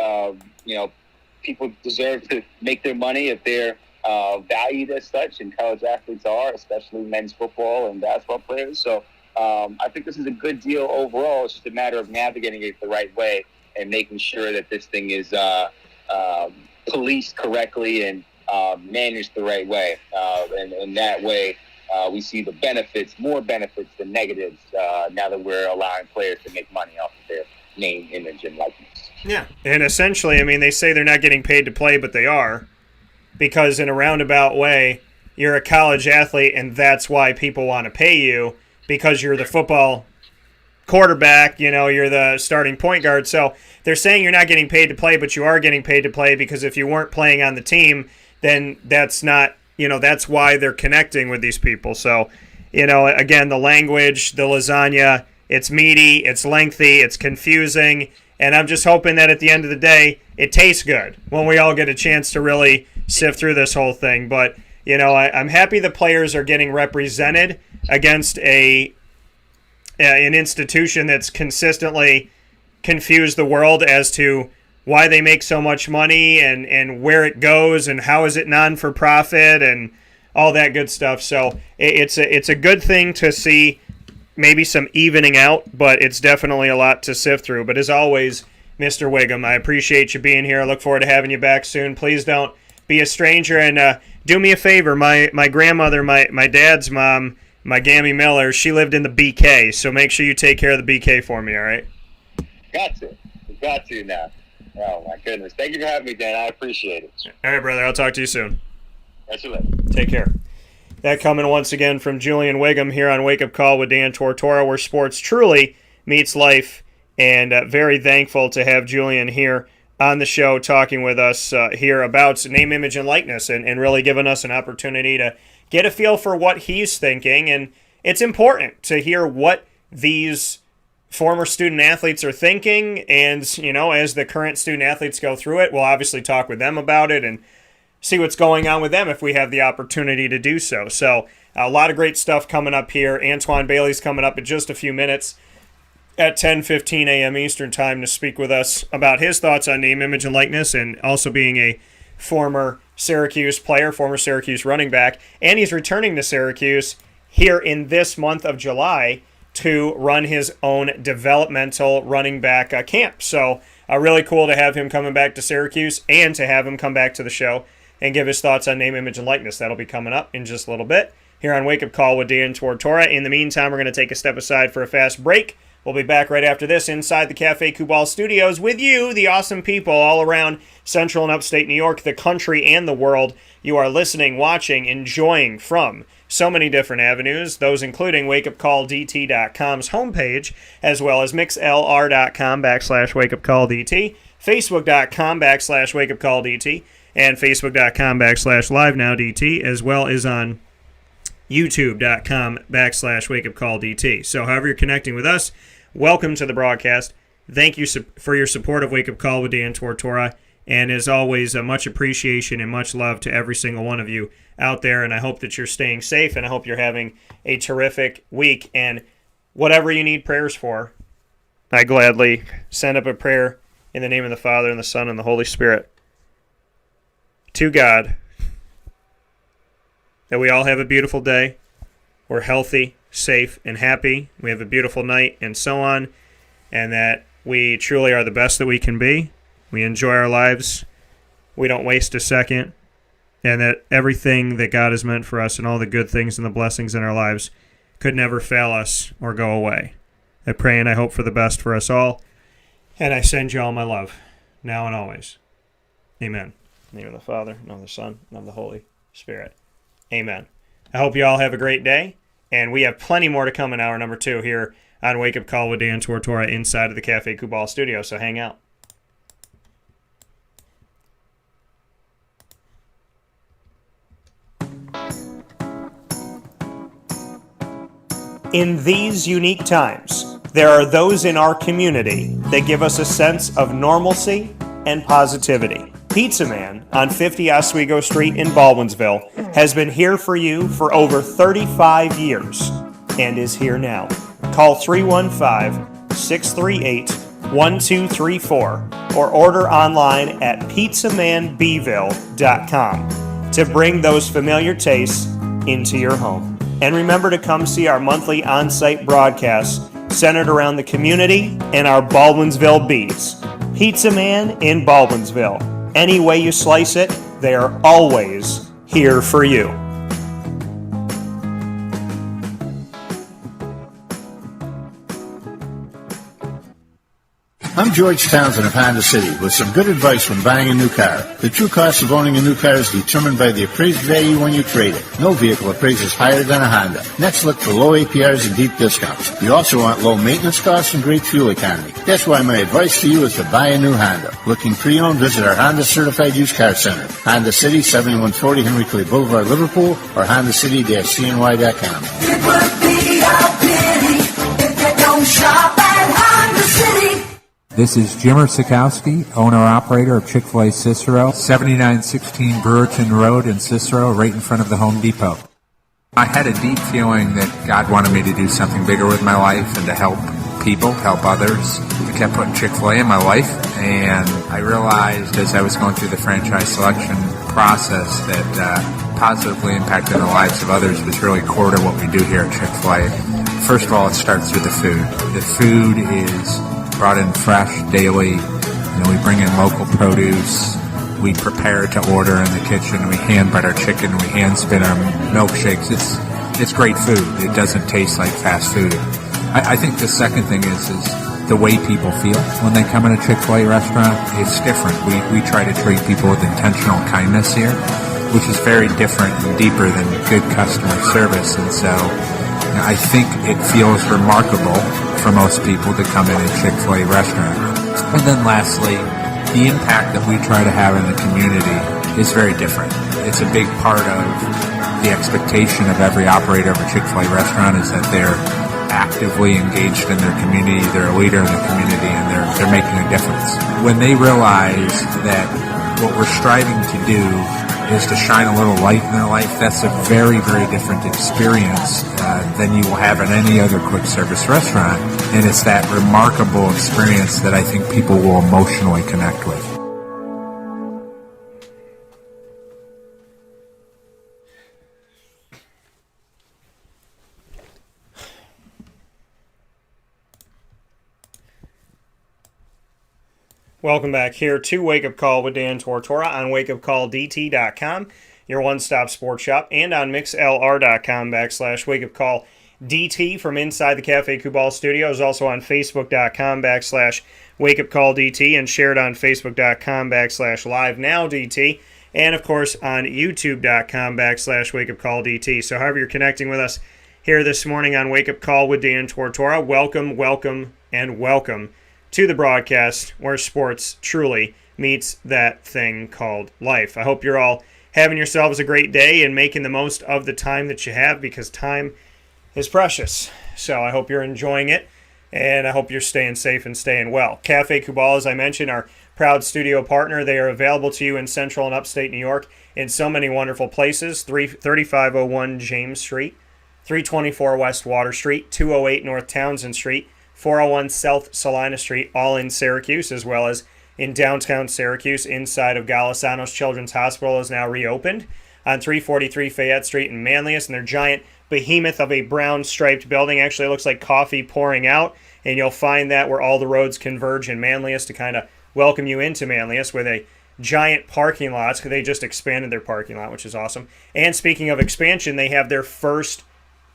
People deserve to make their money if they're valued as such, and college athletes are, especially men's football and basketball players. So I think this is a good deal overall. It's just a matter of navigating it the right way and making sure that this thing is policed correctly and managed the right way. And in that way, we see the benefits, more benefits than negatives, now that we're allowing players to make money off of their name, image, and likeness. Yeah, and essentially, I mean, they say they're not getting paid to play, but they are, because in a roundabout way, you're a college athlete, and that's why people want to pay you, because you're the football quarterback, you're the starting point guard. So they're saying you're not getting paid to play, but you are getting paid to play, because if you weren't playing on the team, then that's not, that's why they're connecting with these people. So, again, the language, the lasagna, it's meaty, it's lengthy, it's confusing, and I'm just hoping that at the end of the day, it tastes good when we all get a chance to really sift through this whole thing. But I'm happy the players are getting represented against an institution that's consistently confused the world as to why they make so much money and where it goes and how is it non-for-profit and all that good stuff. So it's a good thing to see maybe some evening out, but it's definitely a lot to sift through. But as always, Mr. Whigham, I appreciate you being here. I look forward to having you back soon. Please don't be a stranger, and do me a favor. My grandmother, my dad's mom, my Gammy Miller, she lived in the BK, so make sure you take care of the BK for me, all right? Got to now. Oh, my goodness. Thank you for having me, Dan. I appreciate it. All right, brother. I'll talk to you soon. That's you later. Take care. That coming once again from Julian Whigham here on Wake Up Call with Dan Tortora, where sports truly meets life, and very thankful to have Julian here on the show talking with us here about name, image, and likeness, and really giving us an opportunity to get a feel for what he's thinking. And it's important to hear what these former student athletes are thinking, and as the current student athletes go through it, we'll obviously talk with them about it and see what's going on with them if we have the opportunity to do so. So a lot of great stuff coming up here. Antwon Bailey's coming up in just a few minutes at 10:15 a.m. Eastern Time to speak with us about his thoughts on name, image, and likeness, and also being a former Syracuse player, former Syracuse running back, and he's returning to Syracuse here in this month of July to run his own developmental running back camp. So really cool to have him coming back to Syracuse and to have him come back to the show and give his thoughts on name, image, and likeness. That'll be coming up in just a little bit here on Wake Up Call with Dan Tortora. In the meantime, we're going to take a step aside for a fast break. We'll be back right after this inside the Cafe Kubal studios with you, the awesome people all around Central and Upstate New York, the country, and the world. You are listening, watching, enjoying from so many different avenues, those including wakeupcalldt.com's homepage, as well as mixlr.com/wakeupcalldt, facebook.com/wakeupcalldt, and facebook.com/livenowdt, as well as on youtube.com/wakeupcalldt. So however you're connecting with us, welcome to the broadcast. Thank you for your support of Wake Up Call with Dan Tortora. And as always, much appreciation and much love to every single one of you out there. And I hope that you're staying safe, and I hope you're having a terrific week. And whatever you need prayers for, I gladly send up a prayer in the name of the Father, and the Son, and the Holy Spirit to God, that we all have a beautiful day, we're healthy, safe, and happy, we have a beautiful night, and so on, and that we truly are the best that we can be. We enjoy our lives, we don't waste a second, and that everything that God has meant for us and all the good things and the blessings in our lives could never fail us or go away. I pray and I hope for the best for us all, and I send you all my love, now and always. Amen. In the name of the Father, and of the Son, and of the Holy Spirit. Amen. I hope you all have a great day, and we have plenty more to come in hour number 2 here on Wake Up Call with Dan Tortora inside of the Cafe Kubal studio, so hang out. In these unique times, there are those in our community that give us a sense of normalcy and positivity. Pizza Man on 50 Oswego Street in Baldwinsville has been here for you for over 35 years and is here now. Call 315-638-1234 or order online at pizzamanbville.com to bring those familiar tastes into your home. And remember to come see our monthly on-site broadcasts centered around the community and our Baldwinsville beats. Pizza Man in Baldwinsville. Any way you slice it, they are always here for you. I'm George Townsend of Honda City with some good advice when buying a new car. The true cost of owning a new car is determined by the appraised value when you trade it. No vehicle appraises higher than a Honda. Next, look for low APRs and deep discounts. You also want low maintenance costs and great fuel economy. That's why my advice to you is to buy a new Honda. Looking pre-owned, visit our Honda Certified Used Car Center. Honda City, 7140 Henry Clay Boulevard, Liverpool, or HondaCity-CNY.com. It would be a pity if you don't shop at Honda City. This is Jimmer Sikowski, owner-operator of Chick-fil-A Cicero, 7916 Brewerton Road in Cicero, right in front of the Home Depot. I had a deep feeling that God wanted me to do something bigger with my life and to help people, help others. I kept putting Chick-fil-A in my life, and I realized as I was going through the franchise selection process that positively impacting the lives of others was really core to what we do here at Chick-fil-A. First of all, it starts with the food. The food is brought in fresh daily. We bring in local produce. We prepare to order in the kitchen. We hand bread our chicken. We hand spin our milkshakes. It's great food. It doesn't taste like fast food. I think the second thing is the way people feel when they come in a Chick-fil-A restaurant. It's different. We try to treat people with intentional kindness here, which is very different and deeper than good customer service. And so I think it feels remarkable for most people to come in a Chick-fil-A restaurant. And then lastly, the impact that we try to have in the community is very different. It's a big part of the expectation of every operator of a Chick-fil-A restaurant is that they're actively engaged in their community, they're a leader in the community, and they're making a difference. When they realize that what we're striving to do is to shine a little light in their life, that's a very, very different experience than you will have in any other quick service restaurant. And it's that remarkable experience that I think people will emotionally connect with. Welcome back here to Wake Up Call with Dan Tortora on wakeupcalldt.com, your one-stop sports shop, and on mixlr.com/wakeupcalldt from inside the Cafe Kubal studios, also on facebook.com/wakeupcalldt, and shared on facebook.com/livenowdt, and of course on youtube.com/wakeupcalldt. So however you're connecting with us here this morning on Wake Up Call with Dan Tortora, welcome, and welcome to the broadcast where sports truly meets that thing called life. I hope you're all having yourselves a great day and making the most of the time that you have, because time is precious. So I hope you're enjoying it, and I hope you're staying safe and staying well. Cafe Kubal, as I mentioned, our proud studio partner. They are available to you in central and upstate New York in so many wonderful places. 3501 James Street, 324 West Water Street, 208 North Townsend Street, 401 South Salina Street, all in Syracuse, as well as in downtown Syracuse, inside of Golisano's Children's Hospital is now reopened, on 343 Fayette Street in Manlius, and their giant behemoth of a brown striped building actually looks like coffee pouring out, and you'll find that where all the roads converge in Manlius to kind of welcome you into Manlius with a giant parking lot. They just expanded their parking lot, which is awesome. And speaking of expansion, they have their first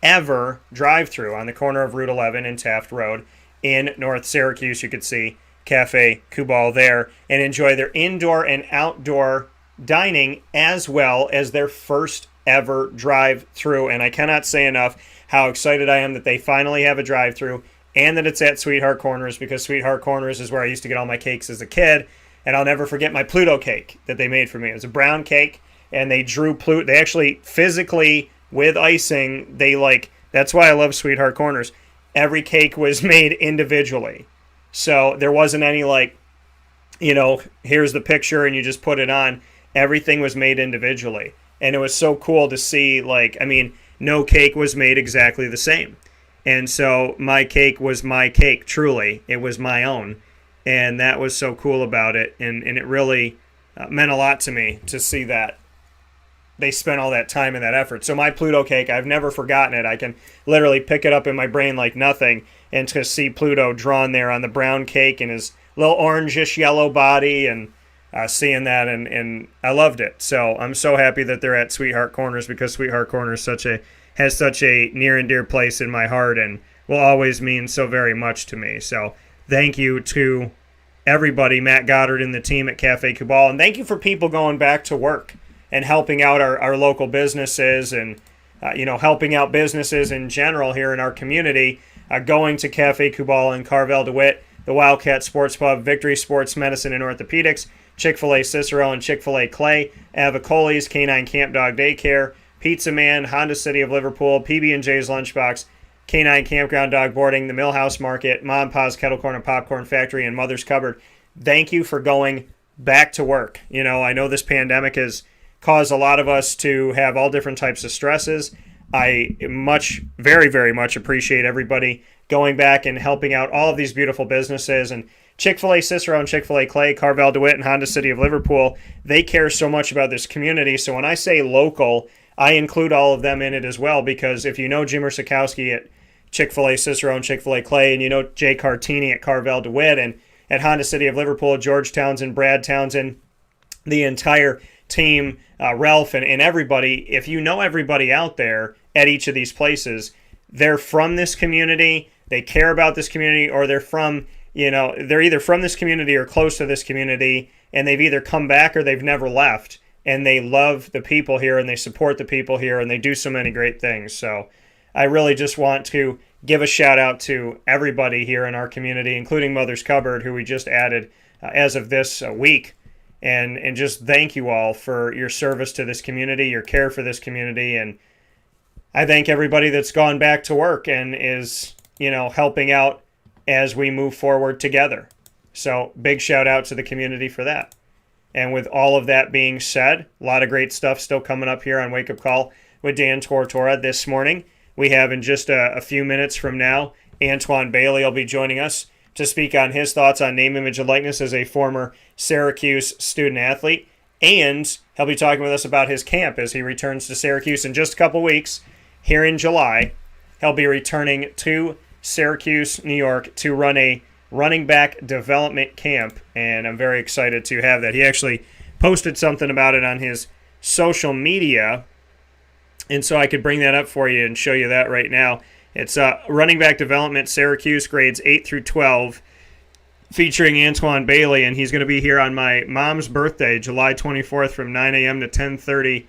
ever drive-through on the corner of Route 11 and Taft Road in North Syracuse. You could see Cafe Kubal there and enjoy their indoor and outdoor dining, as well as their first ever drive-through. And I cannot say enough how excited I am that they finally have a drive-through and that it's at Sweetheart Corners, because Sweetheart Corners is where I used to get all my cakes as a kid. And I'll never forget my Pluto cake that they made for me. It was a brown cake, and they drew Pluto. They actually physically, with icing, that's why I love Sweetheart Corners. Every cake was made individually. So there wasn't any here's the picture and you just put it on. Everything was made individually. And it was so cool to see, no cake was made exactly the same. And so my cake was my cake, truly. It was my own. And that was so cool about it. And it really meant a lot to me to see that they spent all that time and that effort. So my Pluto cake, I've never forgotten it. I can literally pick it up in my brain like nothing, and to see Pluto drawn there on the brown cake and his little orangish yellow body, and seeing that, and I loved it. So I'm so happy that they're at Sweetheart Corners, because Sweetheart Corners has such a near and dear place in my heart and will always mean so very much to me. So thank you to everybody, Matt Goddard and the team at Cafe Kubal, and thank you for people going back to work and helping out our local businesses, and helping out businesses in general here in our community, going to Cafe Kubal in Carvel DeWitt, the Wildcat Sports Pub, Victory Sports Medicine and Orthopedics, Chick-fil-A Cicero and Chick-fil-A Clay, Avicolli's Canine Camp Dog Daycare, Pizza Man, Honda City of Liverpool, PB&J's Lunchbox, Canine Campground Dog Boarding, the Millhouse Market, Mom and Pa's Kettle Corn and Popcorn Factory, and Mother's Cupboard. Thank you for going back to work. I know this pandemic has caused a lot of us to have all different types of stresses. I very, very much appreciate everybody going back and helping out all of these beautiful businesses. And Chick-fil-A Cicero and Chick-fil-A Clay, Carvel DeWitt, and Honda City of Liverpool, they care so much about this community. So when I say local, I include all of them in it as well, because if you know Jim Sikowski at Chick-fil-A Cicero and Chick-fil-A Clay, and you know Jay Cartini at Carvel DeWitt, and at Honda City of Liverpool, George Townsend, Brad Townsend, the entire team, Ralph, and everybody, if you know everybody out there at each of these places, they're from this community, they care about this community, or they're either from this community or close to this community, and they've either come back or they've never left. And they love the people here, and they support the people here, and they do so many great things. So I really just want to give a shout out to everybody here in our community, including Mother's Cupboard, who we just added as of this week. And just thank you all for your service to this community, your care for this community. And I thank everybody that's gone back to work and is, helping out as we move forward together. So big shout out to the community for that. And with all of that being said, a lot of great stuff still coming up here on Wake Up Call with Dan Tortora this morning. We have in just a few minutes from now, Antwon Bailey will be joining us to speak on his thoughts on name, image, and likeness as a former Syracuse student athlete. And he'll be talking with us about his camp as he returns to Syracuse in just a couple weeks. Here in July, he'll be returning to Syracuse, New York to run a running back development camp, and I'm very excited to have that. He actually posted something about it on his social media, and so I could bring that up for you and show you that right now. It's running back development, Syracuse, grades 8 through 12, featuring Antwon Bailey, and he's going to be here on my mom's birthday, July 24th, from 9 a.m. to 10:30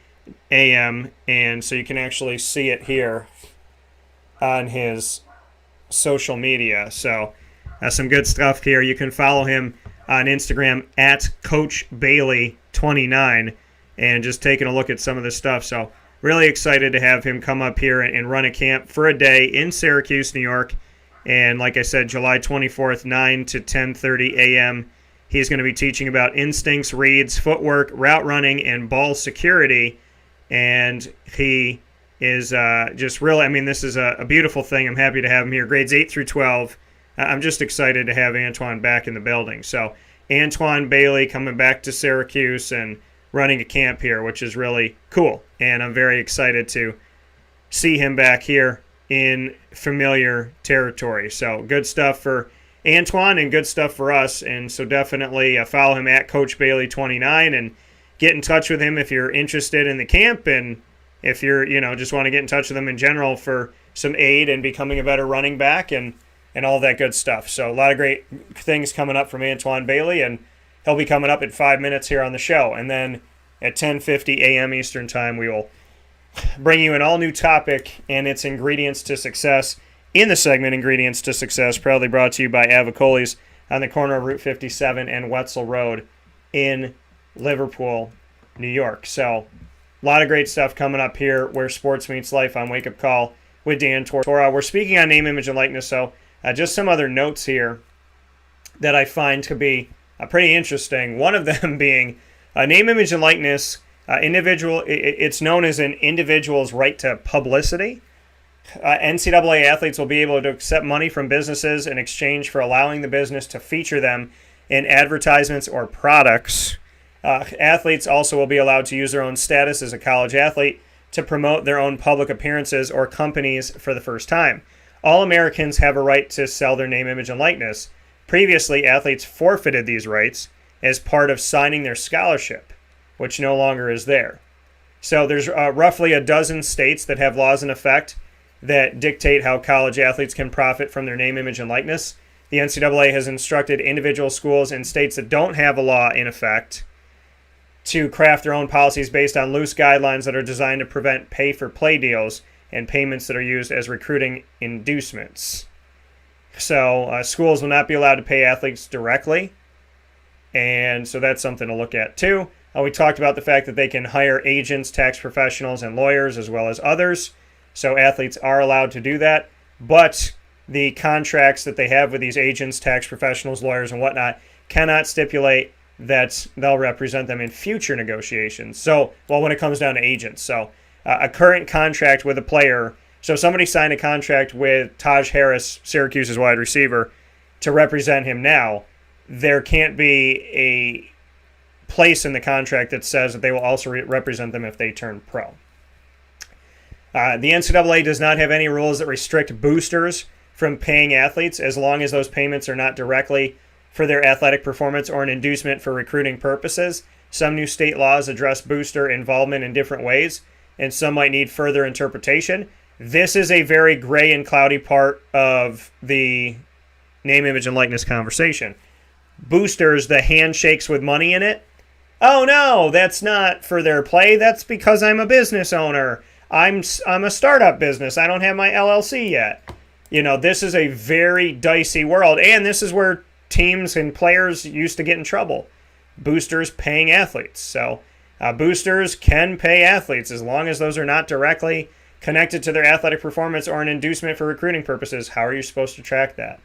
a.m., and so you can actually see it here on his social media. So some good stuff here. You can follow him on Instagram at Coach Bailey 29, and just taking a look at some of this stuff. So really excited to have him come up here and run a camp for a day in Syracuse, New York. And like I said, July 24th, 9 to 10:30 a.m. He's going to be teaching about instincts, reads, footwork, route running, and ball security. And he is just really, this is a beautiful thing. I'm happy to have him here. Grades 8 through 12. I'm just excited to have Antwon back in the building. So Antwon Bailey coming back to Syracuse and running a camp here, which is really cool. And I'm very excited to see him back here in familiar territory. So good stuff for Antwon and good stuff for us. And so definitely follow him at Coach Bailey 29 and get in touch with him if you're interested in the camp, and if you're, just want to get in touch with him in general for some aid and becoming a better running back and all that good stuff. So a lot of great things coming up from Antwon Bailey, and he'll be coming up in 5 minutes here on the show. And then at 10:50 a.m. Eastern Time, we will bring you an all-new topic and its ingredients to success in the segment Ingredients to Success, proudly brought to you by Avicolli's on the corner of Route 57 and Wetzel Road in Liverpool, New York. So a lot of great stuff coming up here where sports meets life on Wake Up Call with Dan Tortora. We're speaking on name, image, and likeness, so just some other notes here that I find to be pretty interesting. One of them being name, image, and likeness. It's known as an individual's right to publicity. NCAA athletes will be able to accept money from businesses in exchange for allowing the business to feature them in advertisements or products. Athletes also will be allowed to use their own status as a college athlete to promote their own public appearances or companies for the first time. All Americans have a right to sell their name, image, and likeness. Previously, athletes forfeited these rights as part of signing their scholarship, which no longer is there. So there's roughly a dozen states that have laws in effect that dictate how college athletes can profit from their name, image, and likeness. The NCAA has instructed individual schools in states that don't have a law in effect to craft their own policies based on loose guidelines that are designed to prevent pay-for-play deals and payments that are used as recruiting inducements. So schools will not be allowed to pay athletes directly, and so that's something to look at too. We talked about the fact that they can hire agents, tax professionals, and lawyers as well as others. So athletes are allowed to do that. but the contracts that they have with these agents, tax professionals, lawyers, and whatnot cannot stipulate that they'll represent them in future negotiations. So, well, when it comes down to agents. So, a current contract with a player. So, if somebody signed a contract with Taj Harris, Syracuse's wide receiver, to represent him now, there can't be a place in the contract that says that they will also represent them if they turn pro. The NCAA does not have any rules that restrict boosters from paying athletes as long as those payments are not directly for their athletic performance or an inducement for recruiting purposes. Some new state laws address booster involvement in different ways, and some might need further interpretation. This is a very gray and cloudy part of the name, image, and likeness conversation. Boosters, the handshakes with money in it. Oh no, that's not for their play. That's because I'm a business owner. I'm a startup business. I don't have my LLC yet. You know, this is a very dicey world, and this is where teams and players used to get in trouble. Boosters paying athletes. So boosters can pay athletes as long as those are not directly connected to their athletic performance or an inducement for recruiting purposes. How are you supposed to track that?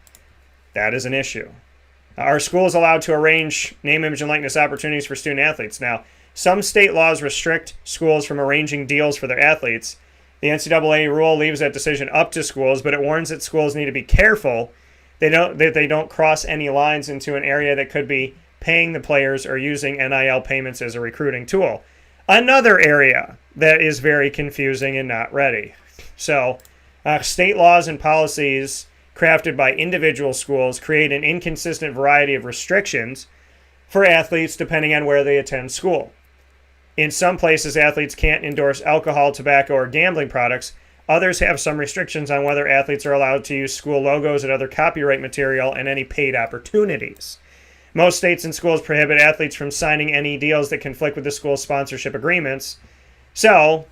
That is an issue. Are schools allowed to arrange name, image, and likeness opportunities for student athletes? Now, some state laws restrict schools from arranging deals for their athletes. The NCAA rule leaves that decision up to schools, but it warns that schools need to be careful that they don't cross any lines into an area that could be paying the players or using NIL payments as a recruiting tool. Another area that is very confusing and not ready. So, state laws and policies crafted by individual schools create an inconsistent variety of restrictions for athletes depending on where they attend school. In some places, athletes can't endorse alcohol, tobacco, or gambling products. Others have some restrictions on whether athletes are allowed to use school logos and other copyright material and any paid opportunities. Most states and schools prohibit athletes from signing any deals that conflict with the school's sponsorship agreements. So,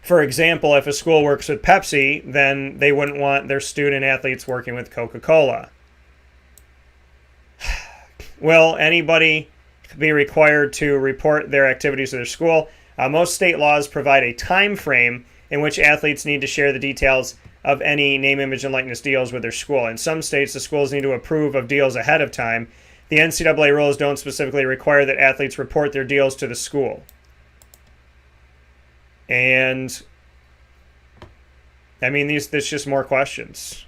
for example, if a school works with Pepsi, then they wouldn't want their student athletes working with Coca-Cola. Will anybody be required to report their activities to their school? Most state laws provide a time frame in which athletes need to share the details of any name, image, and likeness deals with their school. In some states, the schools need to approve of deals ahead of time. The NCAA rules don't specifically require that athletes report their deals to the school. And, I mean, there's just more questions.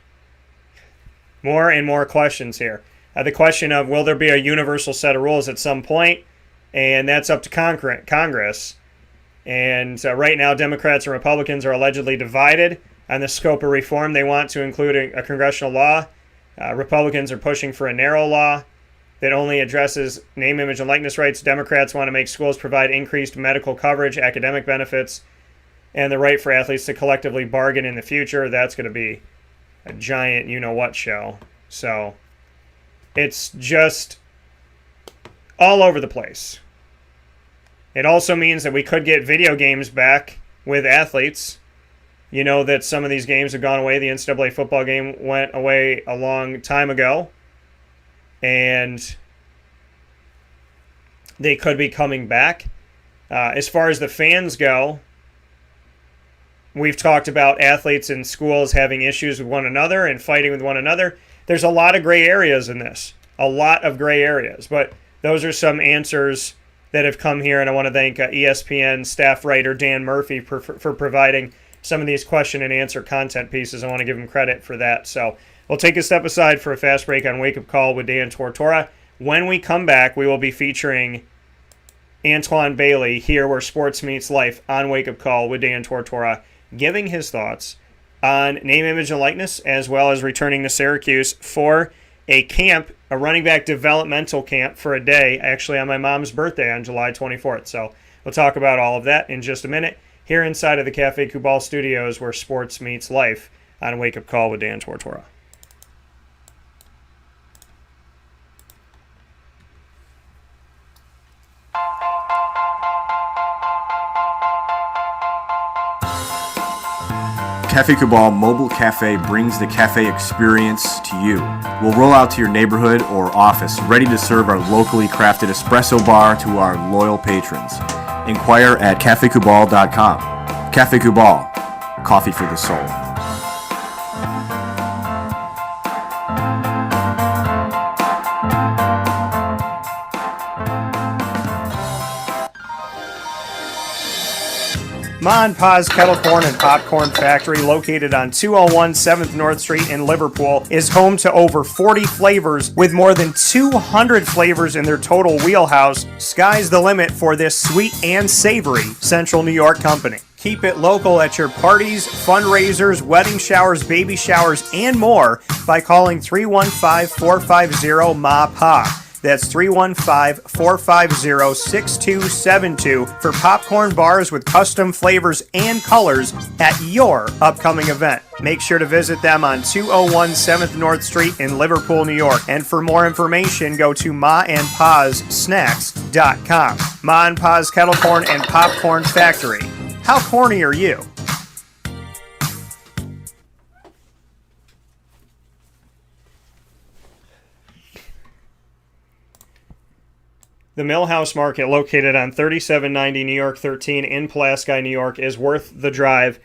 More and more questions here. The question of, will there be a universal set of rules at some point? And that's up to Congress. And right now, Democrats and Republicans are allegedly divided on the scope of reform. They want to include a congressional law. Republicans are pushing for a narrow law that only addresses name, image, and likeness rights. Democrats want to make schools provide increased medical coverage, academic benefits, and the right for athletes to collectively bargain in the future. That's going to be a giant you-know-what show. So it's just all over the place. It also means that we could get video games back with athletes. You know that some of these games have gone away. The NCAA football game went away a long time ago. And they could be coming back. As far as the fans go, we've talked about athletes in schools having issues with one another and fighting with one another. There's a lot of gray areas in this. A lot of gray areas. But those are some answers that have come here, and I want to thank ESPN staff writer Dan Murphy for providing some of these question and answer content pieces. I want to give him credit for that. So we'll take a step aside for a fast break on Wake Up Call with Dan Tortora. When we come back, we will be featuring Antwon Bailey here where sports meets life on Wake Up Call with Dan Tortora, giving his thoughts on name, image, and likeness, as well as returning to Syracuse for a camp, a running back developmental camp for a day, actually on my mom's birthday on July 24th. So we'll talk about all of that in just a minute here inside of the Cafe Kubal studios where sports meets life on Wake Up Call with Dan Tortora. Cafe Cabal Mobile Cafe brings the cafe experience to you. We'll roll out to your neighborhood or office, ready to serve our locally crafted espresso bar to our loyal patrons. Inquire at cafecubal.com. Cafe Cabal, coffee for the soul. Ma and Pa's Kettle Corn and Popcorn Factory, located on 201 7th North Street in Liverpool, is home to over 40 flavors with more than 200 flavors in their total wheelhouse. Sky's the limit for this sweet and savory Central New York company. Keep it local at your parties, fundraisers, wedding showers, baby showers, and more by calling 315-450-MA-PA. That's 315-450-6272 for popcorn bars with custom flavors and colors at your upcoming event. Make sure to visit them on 201 7th North Street in Liverpool, New York. And for more information, go to maandpassnacks.com. Ma and Pa's Kettle Corn and Popcorn Factory. How corny are you? The Millhouse Market, located on 3790 New York 13 in Pulaski, New York, is worth the drive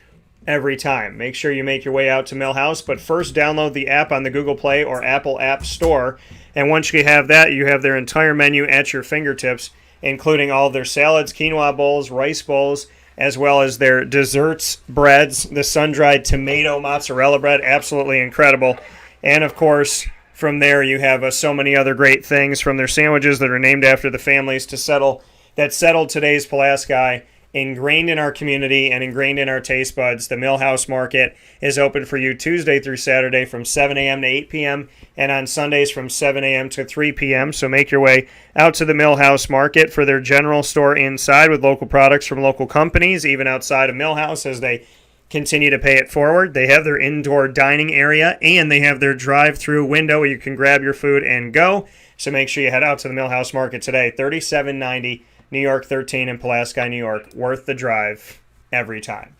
every time. Make sure you make your way out to Millhouse, but first download the app on the Google Play or Apple App Store. And once you have that, you have their entire menu at your fingertips, including all of their salads, quinoa bowls, rice bowls, as well as their desserts, breads, the sun-dried tomato mozzarella bread, absolutely incredible. And, of course, from there, you have so many other great things, from their sandwiches that are named after the families that settled today's Pulaski, ingrained in our community and ingrained in our taste buds. The Millhouse Market is open for you Tuesday through Saturday from 7 a.m. to 8 p.m. and on Sundays from 7 a.m. to 3 p.m. So make your way out to the Millhouse Market for their general store inside with local products from local companies, even outside of Millhouse, as they continue to pay it forward. They have their indoor dining area, and they have their drive-through window where you can grab your food and go. So make sure you head out to the Millhouse Market today, 3790 New York 13 in Pulaski, New York. Worth the drive every time.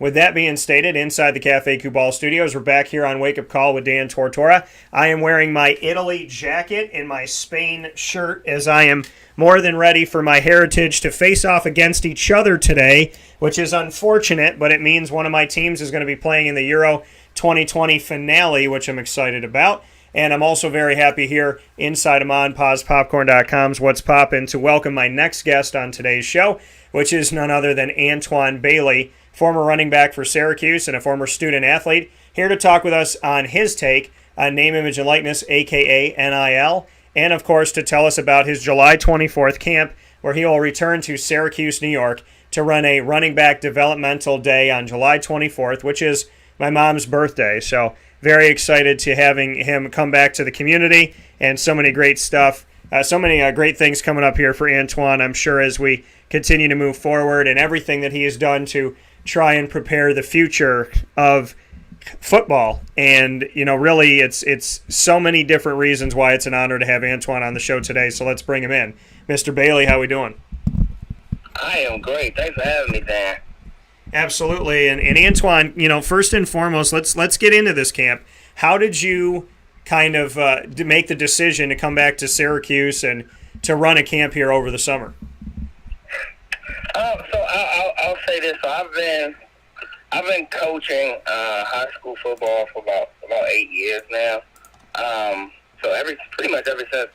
With that being stated, inside the Cafe Cubal studios, we're back here on Wake Up Call with Dan Tortora. I am wearing my Italy jacket and my Spain shirt, as I am more than ready for my heritage to face off against each other today, which is unfortunate, but it means one of my teams is going to be playing in the Euro 2020 finale, which I'm excited about. And I'm also very happy here inside of MonPazPopcorn.com's What's Poppin' to welcome my next guest on today's show, which is none other than Antwon Bailey, former running back for Syracuse and a former student athlete, here to talk with us on his take on name, image, and likeness, a.k.a. NIL, and, of course, to tell us about his July 24th camp, where he will return to Syracuse, New York, to run a running back developmental day on July 24th, which is my mom's birthday. So very excited to having him come back to the community, and so many great stuff, so many great things coming up here for Antwon, I'm sure, as we continue to move forward, and everything that he has done to try and prepare the future of football. And, you know, really it's so many different reasons why it's an honor to have Antwon on the show today. So let's bring him in. Mr. Bailey, how we doing? I am great. Thanks for having me, Dan. Absolutely. And Antwon, you know, first and foremost, let's get into this camp. How did you kind of make the decision to come back to Syracuse and to run a camp here over the summer? So I'll say this. So I've been coaching high school football for about 8 years now. So pretty much ever since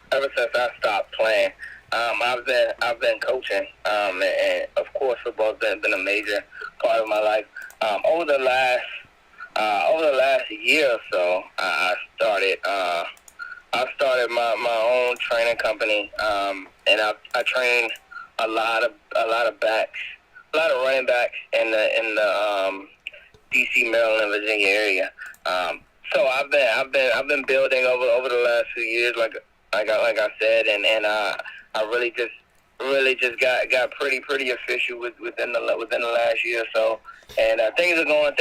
I stopped playing, I've been coaching, and of course football's been a major part of my life. Over the last year or so, I started my own training company, and I trained a lot of backs, a lot of running backs in the DC, Maryland, Virginia area. So I've been building over the last few years, like I said, and I really just got pretty official within the last year or so, and things are going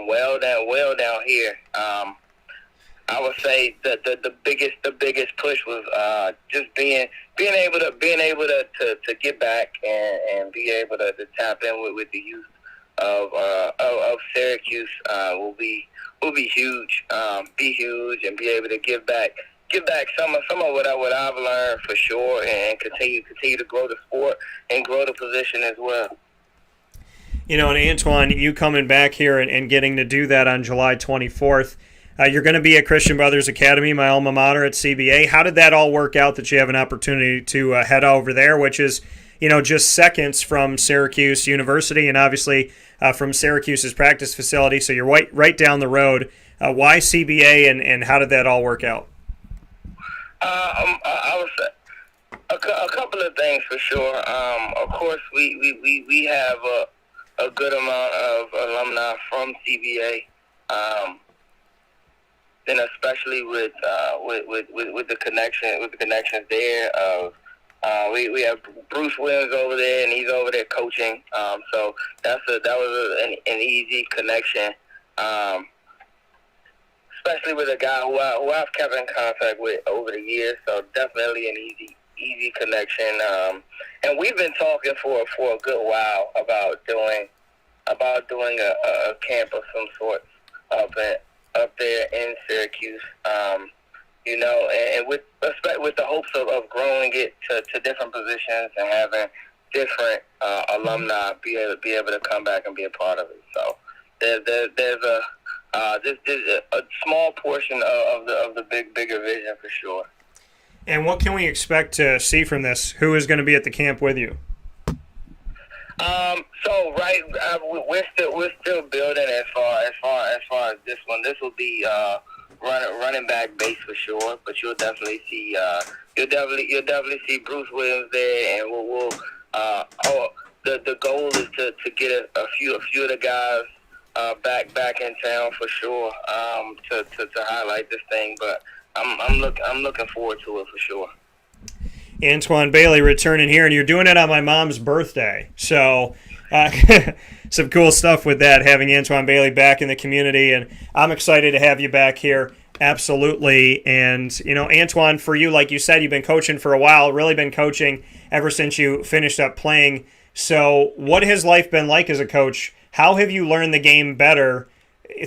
well down here. I would say that the biggest push was just being able to get back and be able to tap in with the youth of Syracuse will be huge. Be huge and be able to give back some of what I've learned for sure, and continue to grow the sport and grow the position as well. You know, and Antwon, you coming back here and getting to do that on July 24th. You're going to be at Christian Brothers Academy, my alma mater at CBA. How did that all work out that you have an opportunity to head over there, which is just seconds from Syracuse University and obviously from Syracuse's practice facility. So you're right down the road. Why CBA and how did that all work out? I would say a couple of things for sure. Of course, we have a good amount of alumni from CBA, and especially with the connections there. We have Bruce Williams over there, and he's over there coaching. So that was an easy connection. Especially with a guy who I've kept in contact with over the years, so definitely an easy connection. And we've been talking for a good while about doing a camp of some sort up there in Syracuse. And with the hopes of growing it to different positions and having different alumni be able to come back and be a part of it. So there's a small portion of the bigger vision for sure. And what can we expect to see from this? Who is going to be at the camp with you? We're still building as far as this one. This will be running back base for sure, but you'll definitely see Bruce Williams there, and the goal is to get a few of the guys back in town for sure, to highlight this thing. But I'm looking forward to it for sure. Antwon Bailey returning here, and you're doing it on my mom's birthday. So some cool stuff with that, having Antwon Bailey back in the community, and I'm excited to have you back here. Absolutely. And, Antwon, for you, like you said, you've been coaching for a while, really been coaching ever since you finished up playing. So what has life been like as a coach? How have you learned the game better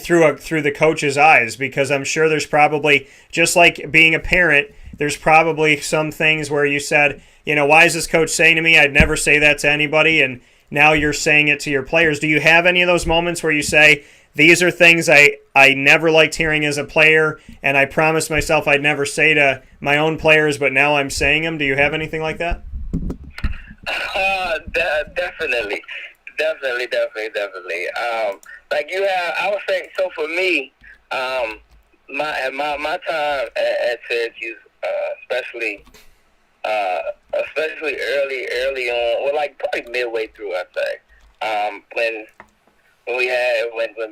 through the coach's eyes? Because I'm sure there's probably, just like being a parent, there's probably some things where you said, why is this coach saying to me, I'd never say that to anybody, and now you're saying it to your players. Do you have any of those moments where you say, these are things I never liked hearing as a player, and I promised myself I'd never say to my own players, but now I'm saying them? Do you have anything like that? Definitely. Like you have, I would say, so for me, my time at Syracuse, especially early on, well, like probably midway through, I'd say, when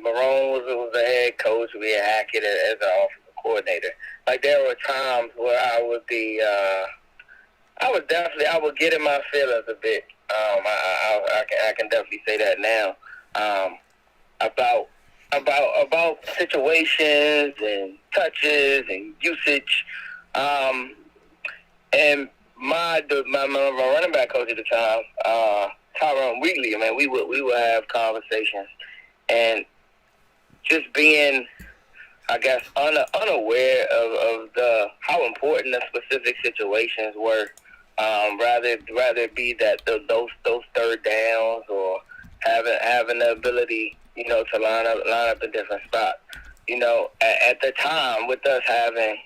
Marone was the head coach, we had Hackett as our offensive coordinator. Like there were times where I would be, I would get in my feelings a bit. I can definitely say that now. About situations and touches and usage. And my running back coach at the time, Tyrone Wheatley, we would have conversations, and just being, I guess, unaware of how important the specific situations were. Rather be that those third downs or having the ability, to line up in different spots. At the time with us having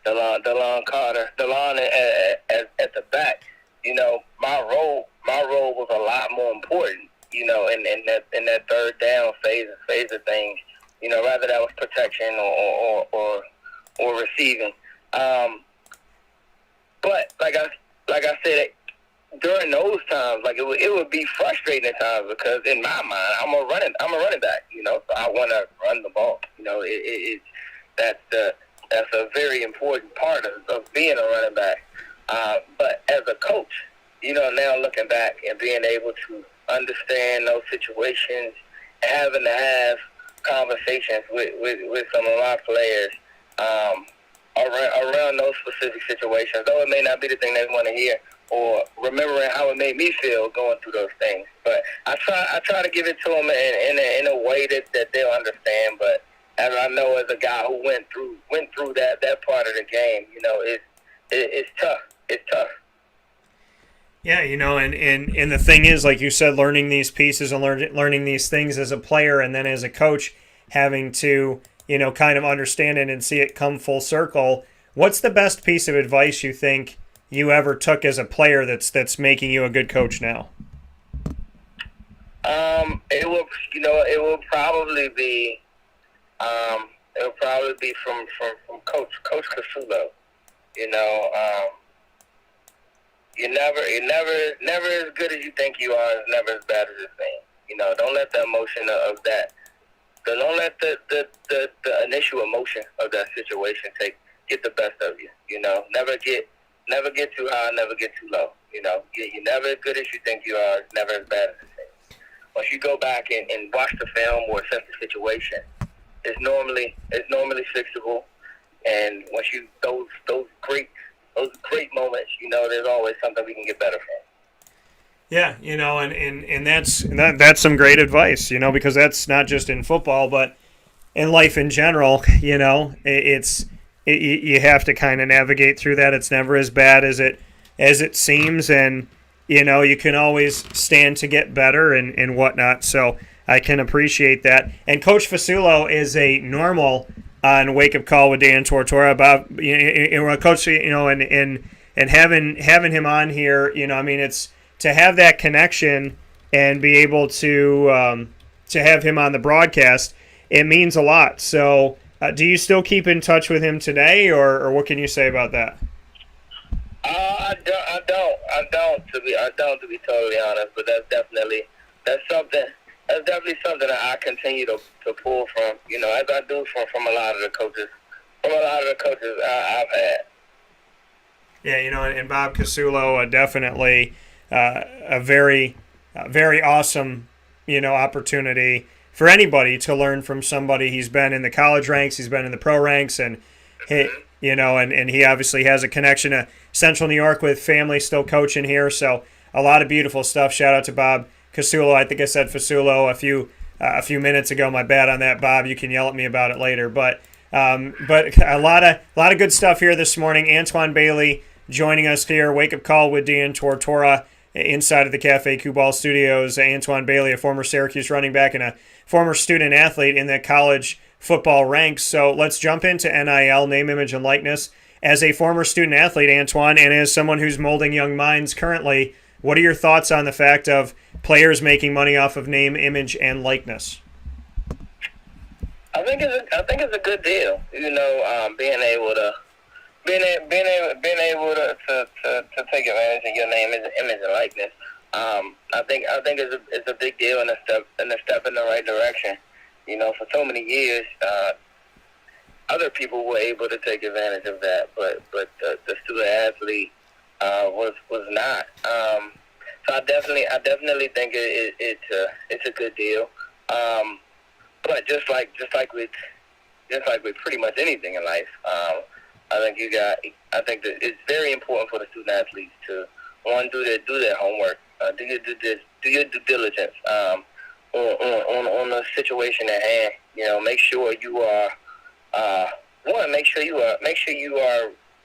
DeLon Carter, DeLon at the back, my role was a lot more important, in that third down phase of things, rather that was protection or receiving. But like I said, during those times, like it would be frustrating at times because in my mind, I'm a running back, so I want to run the ball. That's a very important part of being a running back. But as a coach, now looking back and being able to understand those situations, having to have conversations with some of my players around those specific situations, though it may not be the thing they want to hear, or remembering how it made me feel going through those things. But I try to give it to them in a way that they'll understand. But as I know, as a guy who went through that part of the game, it's tough. It's tough. Yeah, and the thing is, like you said, learning these pieces and learning these things as a player, and then as a coach, having to kind of understand it and see it come full circle. What's the best piece of advice you think you ever took as a player that's making you a good coach now? It will probably be from Coach Casulo. Never as good as you think you are is never as bad as it seems. Don't let the emotion of that. Don't let the initial emotion of that situation get the best of you. Never get too high, never get too low. You're never as good as you think you are. It's never as bad as it seems. Once you go back and watch the film or assess the situation, it's normally fixable. And once you those great moments, there's always something we can get better from. Yeah, and that's some great advice, because that's not just in football, but in life in general. You have to kind of navigate through that. It's never as bad as it seems, and you can always stand to get better and whatnot. So I can appreciate that. And Coach Fasulo is a normal on Wake Up Call with Dan Tortora. Bob, Coach, and having him on here, it's to have that connection and be able to have him on the broadcast. It means a lot. So, do you still keep in touch with him today, or what can you say about that? I don't. To be totally honest, but that's definitely something that I continue to pull from. As I do from a lot of the coaches. I've had. Yeah, and Bob Casulo definitely a very awesome opportunity for anybody to learn from somebody. He's been in the college ranks, he's been in the pro ranks, and and he obviously has a connection to Central New York with family still coaching here. So a lot of beautiful stuff. Shout out to Bob Casulo. I think I said Fasulo a few minutes ago. My bad on that, Bob. You can yell at me about it later. But a lot of good stuff here this morning. Antwon Bailey joining us here. Wake Up Call with Dan Tortora inside of the Cafe Cubal Studios. Antwon Bailey, a former Syracuse running back and a former student athlete in the college football ranks. So let's jump into NIL, name, image, and likeness. As a former student athlete, Antwon, and as someone who's molding young minds currently, what are your thoughts on the fact of players making money off of name, image, and likeness? I think it's a good deal. Being able to take advantage of your name, image, and likeness. I think it's a big deal and a step in the right direction. For so many years, other people were able to take advantage of that, but the student athlete was not. So I definitely think it's a good deal. But just like with pretty much anything in life, I think that it's very important for the student athletes to do their homework, do your due diligence on the situation at hand. Make sure you are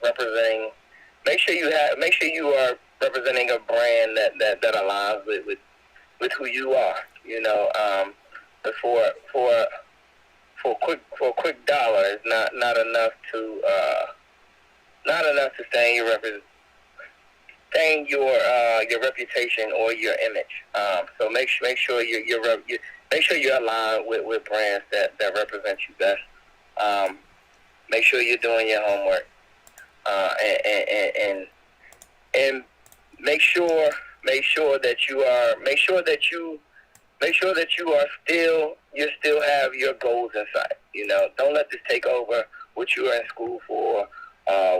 representing. Make sure you are representing a brand that aligns with who you are. For a quick dollar is not enough to sustain your reputation or your image. So make sure you're aligned with brands that represent you best. Make sure you're doing your homework, and make sure you still have your goals in sight. Don't let this take over what you are in school for,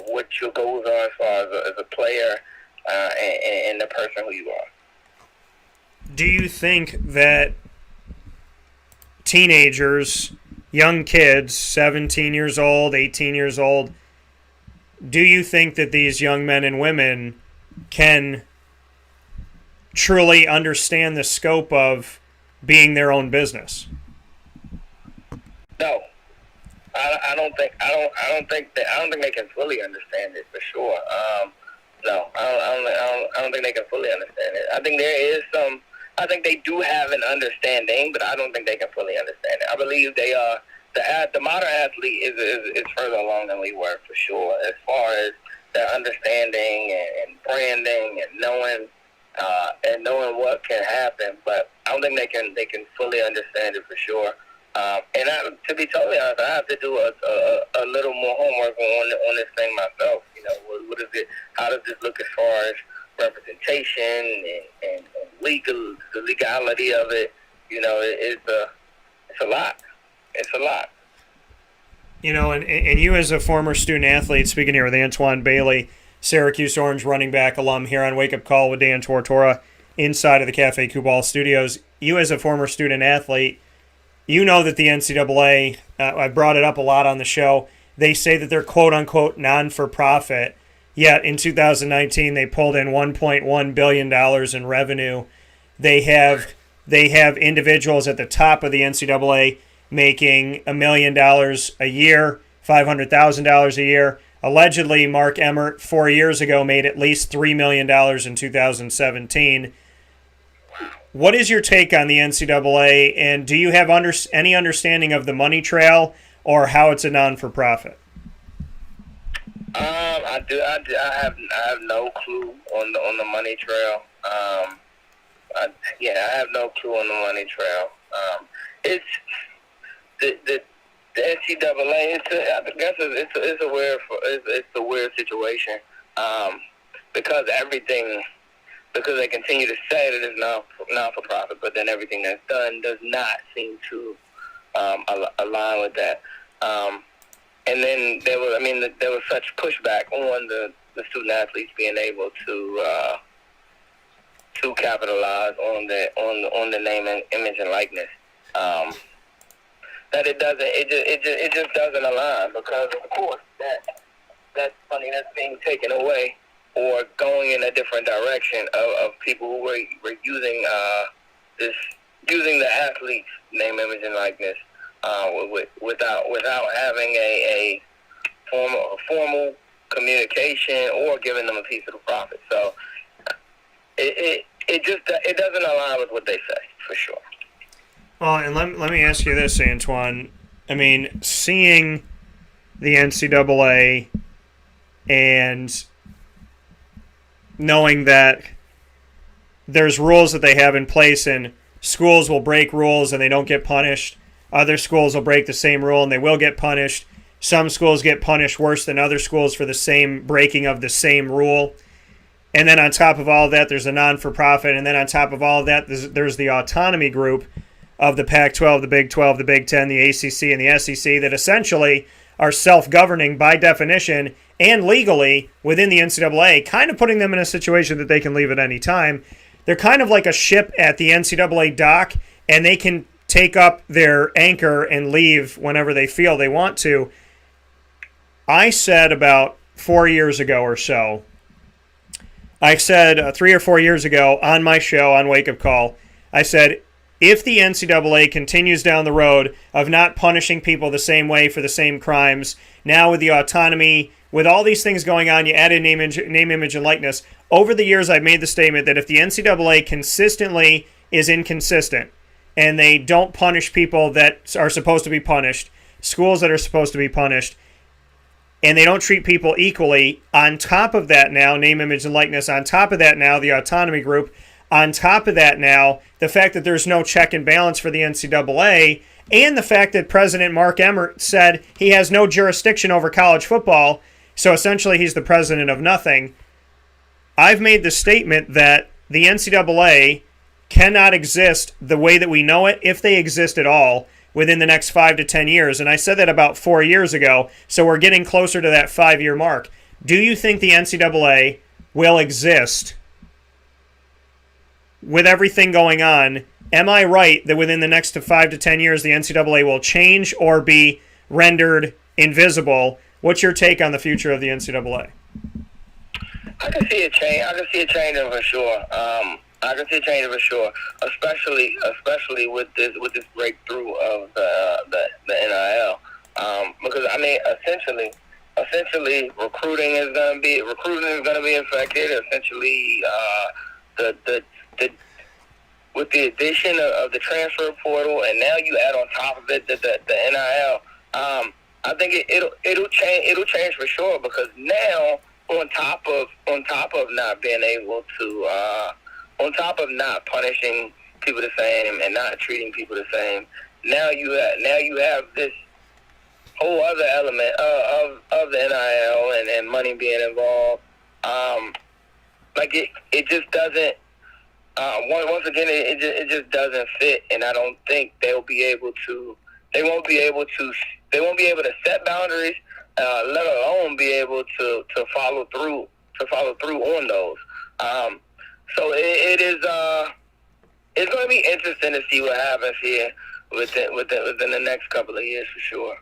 what your goals are as far as a player, and the person who you are. Do you think that teenagers, young kids, 17 years old, 18 years old, do you think that these young men and women can truly understand the scope of being their own business? No, I don't think they can fully understand it for sure. No, I don't think they can fully understand it. I think there is some. I think they do have an understanding, but I don't think they can fully understand it. I believe they are the modern athlete is further along than we were for sure, as far as that understanding and branding and knowing what can happen. But I don't think they can fully understand it for sure. And to be totally honest, I have to do a little more homework on this thing myself. You know, what is it? How does this look as far as representation and the legality of it? You know, it's a lot. It's a lot. You know, and you as a former student athlete, speaking here with Antwon Bailey, Syracuse Orange running back alum here on Wake Up Call with Dan Tortora inside of the Cafe Kubal studios. You as a former student athlete, you know that the NCAA, I brought it up a lot on the show, they say that they're quote-unquote non-for-profit, yet in 2019 they pulled in $1.1 billion in revenue. They have individuals at the top of the NCAA making $1 million a year, $500,000 a year. Allegedly, Mark Emmert 4 years ago made at least $3 million in 2017. What is your take on the NCAA, and do you have any understanding of the money trail or how it's a non-for-profit? I do. I have no clue on the money trail. I have no clue on the money trail. It's the NCAA. I guess it's a weird situation because they continue to say that it's not for profit, but then everything that's done does not seem to align with that. And then there was such pushback on the student athletes being able to capitalize on the name and image and likeness. That it just doesn't align, because of course that money that's being taken away or going in a different direction of people who were using the athlete's name, image, and likeness without having a formal communication or giving them a piece of the profit. So it doesn't align with what they say, for sure. Well, and let me ask you this, Antwon. I mean, seeing the NCAA and knowing that there's rules that they have in place, and schools will break rules and they don't get punished. Other schools will break the same rule and they will get punished. Some schools get punished worse than other schools for the same breaking of the same rule. And then on top of all of that, there's a non-for-profit. And then on top of all of that, there's the autonomy group of the Pac-12, the Big 12, the Big 10, the ACC, and the SEC that essentially are self-governing by definition and legally within the NCAA, kind of putting them in a situation that they can leave at any time. They're kind of like a ship at the NCAA dock, and they can take up their anchor and leave whenever they feel they want to. I said about 4 years ago or so, I said 3 or 4 years ago on my show on Wake Up Call, I said, if the NCAA continues down the road of not punishing people the same way for the same crimes, now with the autonomy, with all these things going on, you added name, image, and likeness. Over the years, I've made the statement that if the NCAA consistently is inconsistent and they don't punish people that are supposed to be punished, schools that are supposed to be punished, and they don't treat people equally, on top of that now, name, image, and likeness, on top of that now, the autonomy group, on top of that now, the fact that there's no check and balance for the NCAA, and the fact that President Mark Emmert said he has no jurisdiction over college football, so essentially he's the president of nothing. I've made the statement that the NCAA cannot exist the way that we know it, if they exist at all, within the next 5 to 10 years. And I said that about 4 years ago, so we're getting closer to that 5-year mark. Do you think the NCAA will exist with everything going on? Am I right that within the next 5 to 10 years the NCAA will change or be rendered invisible? What's your take on the future of the NCAA? I can see a change. I can see a change for sure. I can see a change for sure, especially with this breakthrough of the NIL. Because I mean, essentially, recruiting is going to be affected. Essentially, with the addition of the transfer portal, and now you add on top of it the NIL. I think it'll change for sure, because now on top of not being able to, on top of not punishing people the same and not treating people the same, now you have this whole other element of the NIL and money being involved. Like it just doesn't. Once again, it just doesn't fit, and I don't think they won't be able to set boundaries, let alone be able to follow through on those. So it's going to be interesting to see what happens here within the next couple of years for sure.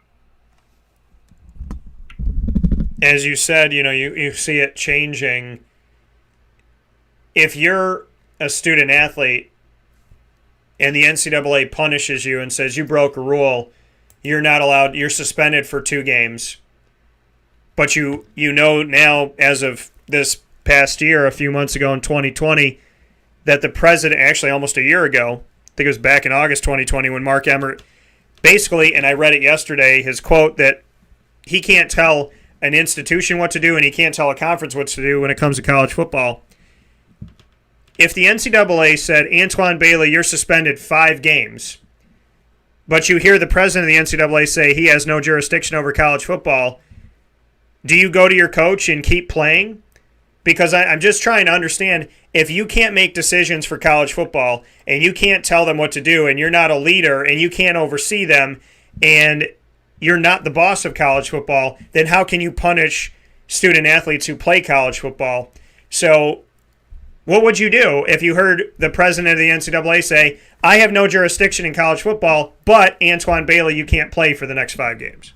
As you said, you see it changing. If you're a student athlete and the NCAA punishes you and says you broke a rule, you're not allowed, you're suspended for 2 games. But you know now, as of this past year, a few months ago in 2020, that the president, actually almost a year ago, I think it was back in August 2020, when Mark Emmert basically, and I read it yesterday, his quote that he can't tell an institution what to do and he can't tell a conference what to do when it comes to college football. If the NCAA said, Antwon Bailey, you're suspended 5 games, but you hear the president of the NCAA say he has no jurisdiction over college football, do you go to your coach and keep playing? Because I'm just trying to understand, if you can't make decisions for college football and you can't tell them what to do and you're not a leader and you can't oversee them and you're not the boss of college football, then how can you punish student athletes who play college football? So what would you do if you heard the president of the NCAA say, I have no jurisdiction in college football, but Antwon Bailey, you can't play for the next 5 games?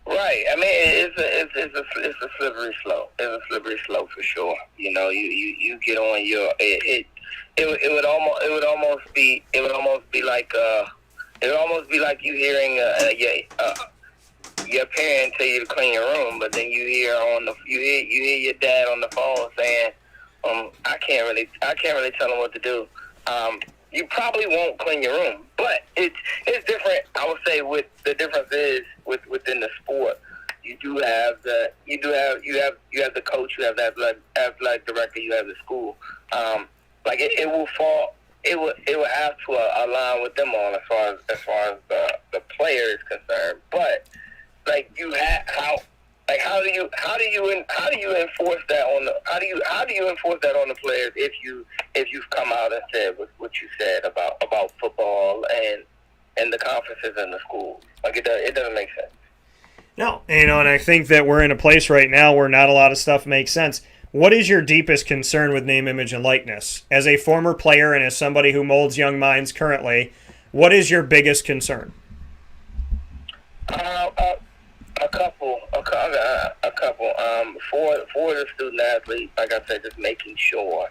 Right. I mean, it's a slippery slope. It's a slippery slope for sure. You get on your it would almost be like you hearing your parent tell you to clean your room, but then you hear your dad on the phone saying, I can't really tell them what to do. You probably won't clean your room, but it's different. I would say with the difference is within the sport, you have the coach, you have the athletic director, you have the school. Like it will have to align with them all as far as the player is concerned. But like how do you enforce that on the players if you've come out and said what you said about football and the conferences and the schools? Like it doesn't make sense. No, and I think that we're in a place right now where not a lot of stuff makes sense. What is your deepest concern with name, image, and likeness? As a former player and as somebody who molds young minds currently, what is your biggest concern? A couple. For the student athlete, like I said, just making sure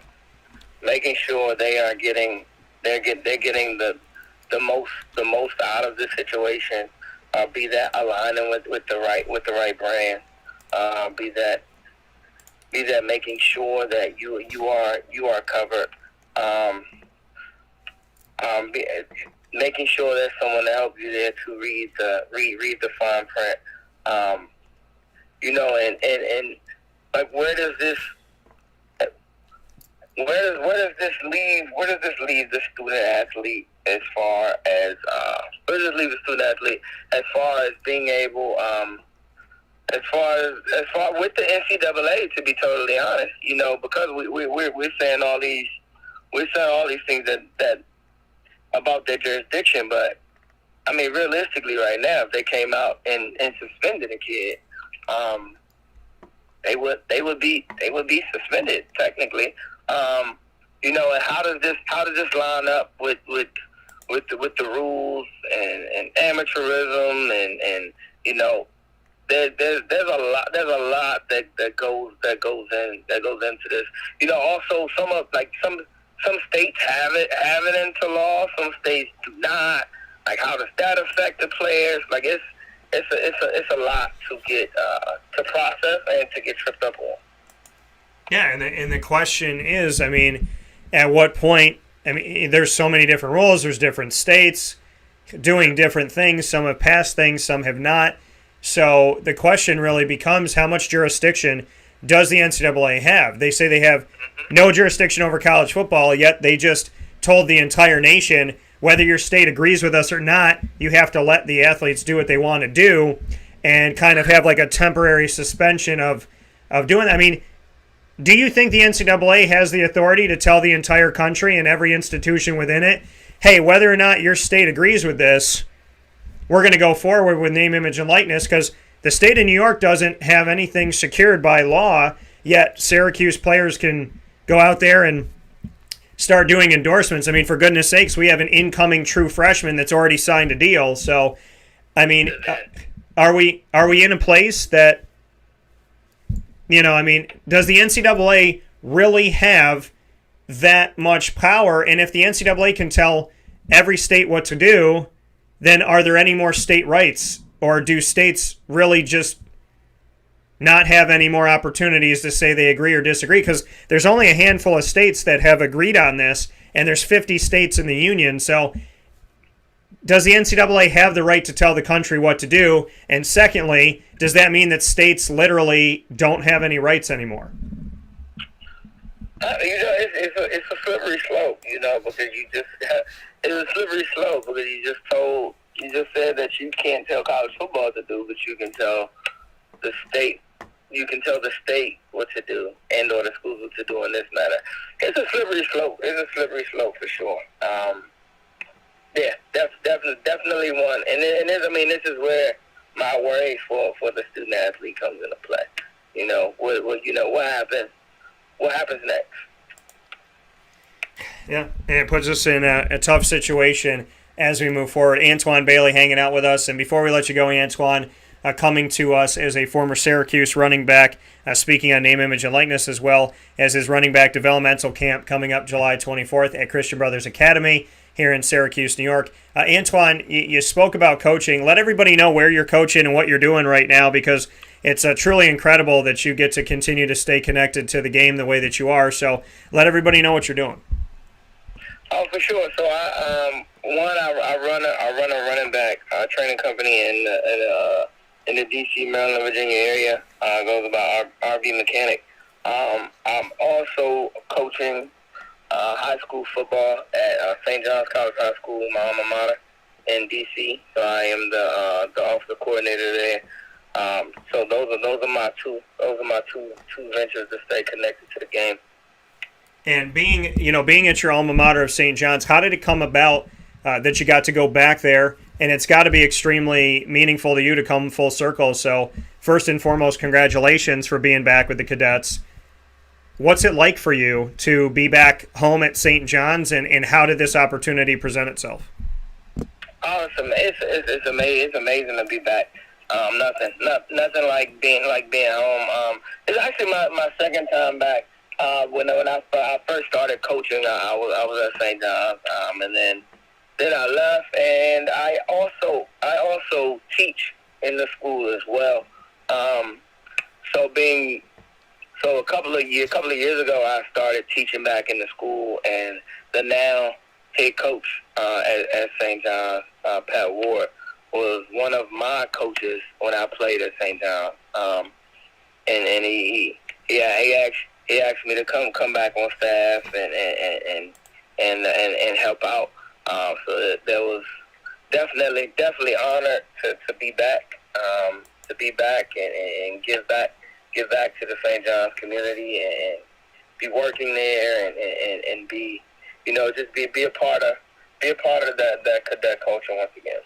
they are getting the most out of this situation. Be that aligning with the right brand. Be that making sure that you are covered. Making sure there's someone to help you there to read the fine print. And like where does this leave the student athlete as far as being able as far with the NCAA, to be totally honest, because we're saying all these things that about their jurisdiction, but I mean realistically right now, if they came out and suspended a kid, they would be suspended technically. And how does this line up with the rules and amateurism and there's a lot that goes into this. Also some states have it into law, some states do not. Like how does that affect the players? Like it's a lot to get to process and to get tripped up on. Yeah, and the question is, I mean, at what point? I mean, there's so many different rules. There's different states doing different things. Some have passed things, some have not. So the question really becomes, how much jurisdiction does the NCAA have? They say they have no jurisdiction over college football, yet they just told the entire nation, whether your state agrees with us or not, you have to let the athletes do what they want to do, and kind of have like a temporary suspension of doing that. I mean, do you think the NCAA has the authority to tell the entire country and every institution within it, hey, whether or not your state agrees with this, we're going to go forward with name, image, and likeness? Because the state of New York doesn't have anything secured by law, yet Syracuse players can go out there and start doing endorsements. I mean, for goodness sakes, we have an incoming true freshman that's already signed a deal. So, I mean, are we in a place that, I mean, does the NCAA really have that much power? And if the NCAA can tell every state what to do, then are there any more state rights? Or do states really just not have any more opportunities to say they agree or disagree? Because there's only a handful of states that have agreed on this, and there's 50 states in the union. So does the NCAA have the right to tell the country what to do? And secondly, does that mean that states literally don't have any rights anymore? It's a slippery slope, because it's a slippery slope because you just said that you can't tell college football what to do, but you can tell the state. You can tell the state what to do and or the schools what to do in this matter. It's a slippery slope. It's a slippery slope for sure. Yeah, definitely one. And this is where my worry for the student athlete comes into play. What happens? What happens next? Yeah, and it puts us in a tough situation as we move forward. Antwon Bailey hanging out with us. And before we let you go, Antwon, coming to us as a former Syracuse running back, speaking on name, image, and likeness, as well as his running back developmental camp coming up July 24th at Christian Brothers Academy here in Syracuse, New York. Antwon, you spoke about coaching. Let everybody know where you're coaching and what you're doing right now, because it's truly incredible that you get to continue to stay connected to the game the way that you are. So let everybody know what you're doing. Oh, for sure. So I run a running back training company in the D.C., Maryland, Virginia area. Goes about RV Mechanic. I'm also coaching high school football at St. John's College High School, my alma mater, in D.C. So I am the offensive coordinator there. So those are my two ventures to stay connected to the game. And being at your alma mater of St. John's, how did it come about that you got to go back there? And it's got to be extremely meaningful to you to come full circle. So first and foremost, congratulations for being back with the Cadets. What's it like for you to be back home at St. John's, and how did this opportunity present itself? Awesome. It's amazing to be back. Nothing like being home. It's actually my second time back. When I first started coaching, I was at St. John's, and then I left, and I also teach in the school as well. So a couple of years ago, I started teaching back in the school, and the now head coach at St. John's, Pat Ward, was one of my coaches when I played at St. John's, and he asked me to come back on staff and help out. So that was definitely honored to be back, and give back to the St. John's community and be working there and be just be a part of that cadet culture once again.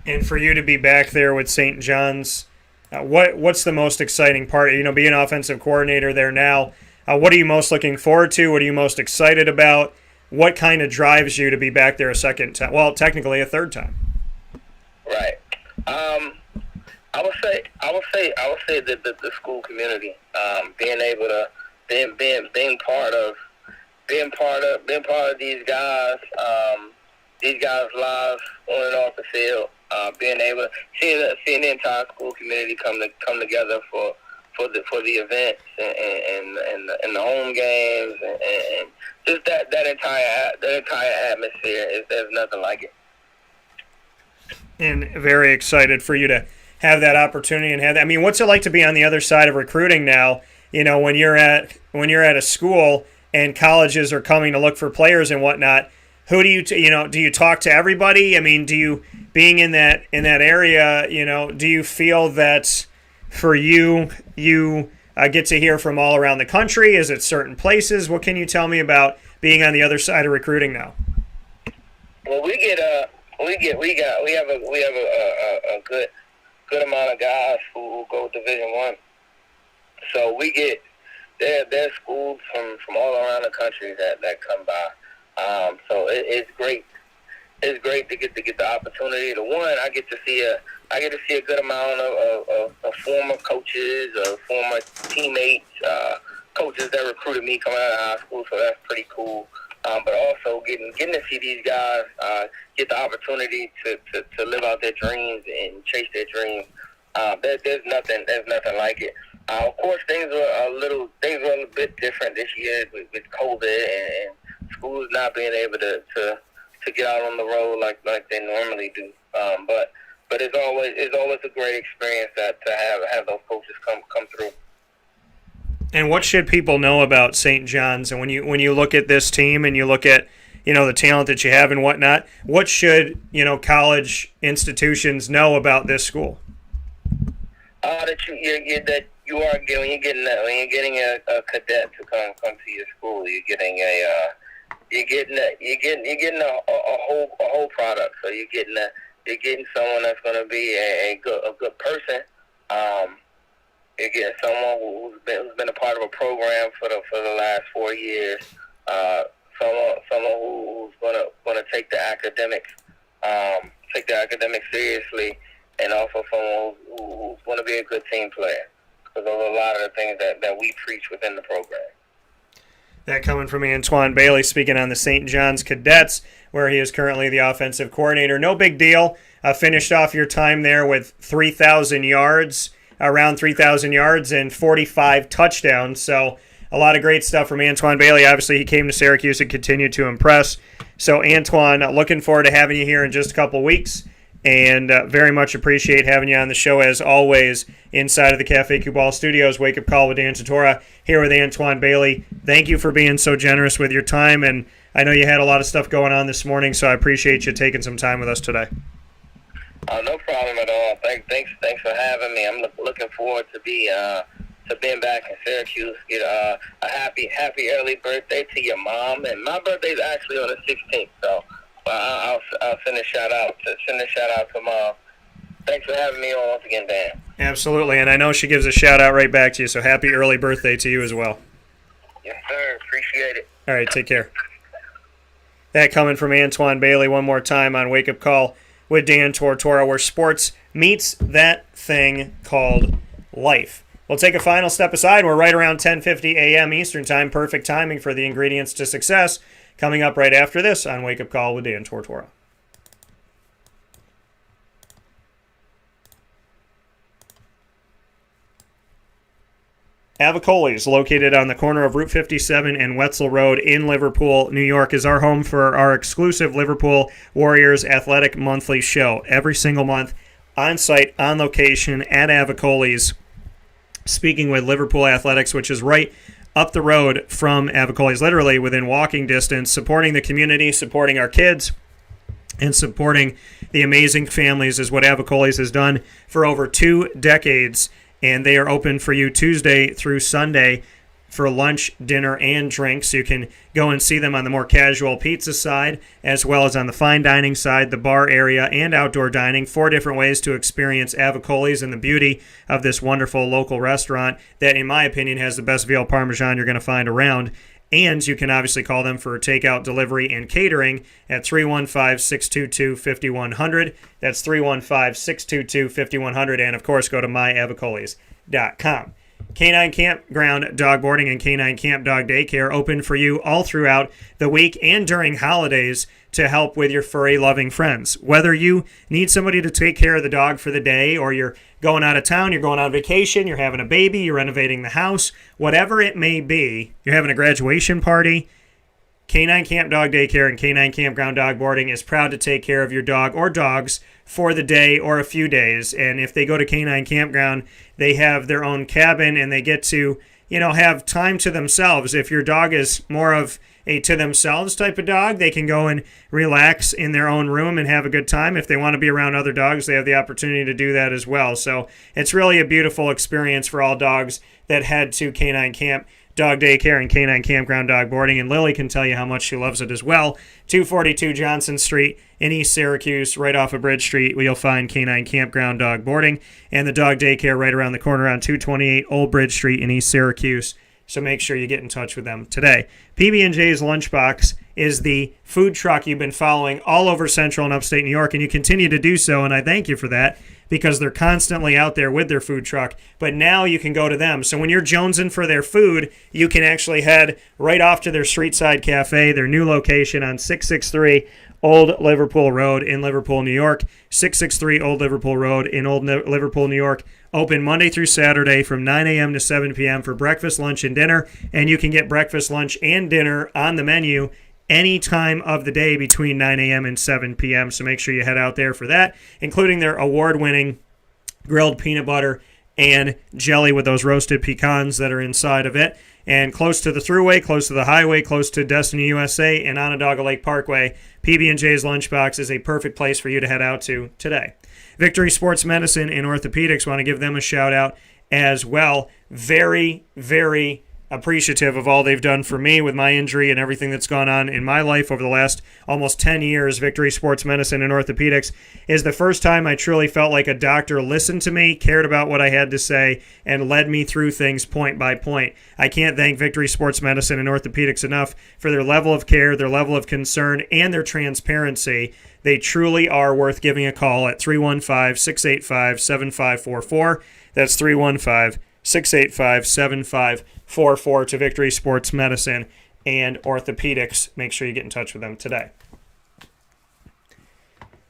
And for you to be back there with St. John's, what's the most exciting part? Being offensive coordinator there now, what are you most looking forward to? What are you most excited about? What kind of drives you to be back there a second time? Well, technically a third time. Right. I would say that the school community, being able to being part of these guys' lives on and off the field, being able to seeing the entire school community come together for the events and the home games and just that entire atmosphere. There's nothing like it. And very excited for you to have that opportunity and have that. I mean, what's it like to be on the other side of recruiting now? You know, when you're at a school and colleges are coming to look for players and whatnot. Who do do you talk to everybody? I mean, being in that area, do you feel that for you get to hear from all around the country? Is it certain places? What can you tell me about being on the other side of recruiting now? Well, we have a good amount of guys who go Division I. So we get there's schools from all around the country that come by. So it's great. It's great to get the opportunity. I get to see a good amount of former coaches, former teammates, coaches that recruited me coming out of high school. So that's pretty cool. But also getting to see these guys get the opportunity to live out their dreams and chase their dreams. There's nothing like it. Of course, things were a little bit different this year with COVID and schools not being able to get out on the road like they normally do. But it's always a great experience to have those coaches come through. And what should people know about St. John's? And when you look at this team and you look at the talent that you have and whatnot, what should college institutions know about this school? That when you're getting a cadet to come to your school, you're getting a whole product. So you're getting someone that's going to be a good person. You're getting someone who's been a part of a program for the last 4 years. Someone who's going to take the academics seriously, and also someone who's going to be a good team player. Because those are a lot of the things that we preach within the program. That coming from Antwon Bailey, speaking on the St. John's Cadets, where he is currently the offensive coordinator. No big deal. Finished off your time there with 3,000 yards, around 3,000 yards and 45 touchdowns. So a lot of great stuff from Antwon Bailey. Obviously, he came to Syracuse and continued to impress. So, Antwon, looking forward to having you here in just a couple weeks. And very much appreciate having you on the show, as always, inside of the Cafe Cubal Studios. Wake Up Call with Dan Tortora, here with Antwon Bailey. Thank you for being so generous with your time, and I know you had a lot of stuff going on this morning, so I appreciate you taking some time with us today. No problem at all. Thanks for having me. I'm looking forward to being back in Syracuse. Get a happy early birthday to your mom, and my birthday's actually on the 16th, so I'll send a shout out to Mom. Thanks for having me on once again, Dan. Absolutely, and I know she gives a shout out right back to you. So happy early birthday to you as well. Yes, sir. Appreciate it. All right, take care. That coming from Antwon Bailey one more time on Wake Up Call with Dan Tortora, where sports meets that thing called life. We'll take a final step aside. We're right around 10:50 a.m. Eastern Time. Perfect timing for the ingredients to success. Coming up right after this on Wake Up Call with Dan Tortora. Avicolli is located on the corner of Route 57 and Wetzel Road in Liverpool, New York, is our home for our exclusive Liverpool Warriors Athletic Monthly Show. Every single month, on site, on location, at Avicolli's, speaking with Liverpool Athletics, which is right up the road from Avicolli's, literally within walking distance, supporting the community, supporting our kids, and supporting the amazing families is what Avicolli's has done for over 2 decades. And they are open for you Tuesday through Sunday for lunch, dinner, and drinks. You can go and see them on the more casual pizza side, as well as on the fine dining side, the bar area, and outdoor dining. 4 different ways to experience Avicolli's and the beauty of this wonderful local restaurant that, in my opinion, has the best veal parmesan you're going to find around. And you can obviously call them for takeout, delivery, and catering at 315-622-5100. That's 315-622-5100. And, of course, go to myavicollis.com. Canine Campground Dog Boarding and Canine Camp Dog Daycare open for you all throughout the week and during holidays to help with your furry loving friends. Whether you need somebody to take care of the dog for the day, or you're going out of town, you're going on vacation, you're having a baby, you're renovating the house, whatever it may be, you're having a graduation party, Canine Camp Dog Daycare and Canine Campground Dog Boarding is proud to take care of your dog or dogs for the day or a few days. And if they go to Canine Campground, they have their own cabin and they get to, have time to themselves. If your dog is more of a to themselves type of dog, they can go and relax in their own room and have a good time. If they want to be around other dogs, they have the opportunity to do that as well. So it's really a beautiful experience for all dogs that head to Canine Camp Dog Daycare and Canine Campground Dog Boarding, and Lily can tell you how much she loves it as well. 242 Johnson Street in East Syracuse, right off of Bridge Street, where you'll find Canine Campground Dog Boarding, and the Dog Daycare right around the corner on 228 Old Bridge Street in East Syracuse. So make sure you get in touch with them today. PB&J's Lunchbox is the food truck you've been following all over Central and Upstate New York, and you continue to do so, and I thank you for that, because they're constantly out there with their food truck. But now you can go to them. So when you're jonesing for their food, you can actually head right off to their Streetside Cafe, their new location on 663 Old Liverpool Road in Liverpool, New York. 663 Old Liverpool Road in Old Liverpool, New York. Open Monday through Saturday from 9 a.m. to 7 p.m. for breakfast, lunch, and dinner. And you can get breakfast, lunch, and dinner on the menu any time of the day between 9 a.m. and 7 p.m. So make sure you head out there for that, including their award-winning grilled peanut butter and jelly with those roasted pecans that are inside of it. And close to the Thruway, close to the highway, close to Destiny USA and Onondaga Lake Parkway, PB&J's Lunchbox is a perfect place for you to head out to today. Victory Sports Medicine and Orthopedics, want to give them a shout out as well. Very, very appreciative of all they've done for me with my injury and everything that's gone on in my life over the last almost 10 years. Victory Sports Medicine and Orthopedics is the first time I truly felt like a doctor listened to me, cared about what I had to say, and led me through things point by point. I can't thank Victory Sports Medicine and Orthopedics enough for their level of care, their level of concern, and their transparency. They truly are worth giving a call at 315-685-7544. That's 315-685-7544 to Victory Sports Medicine and Orthopedics. Make sure you get in touch with them today.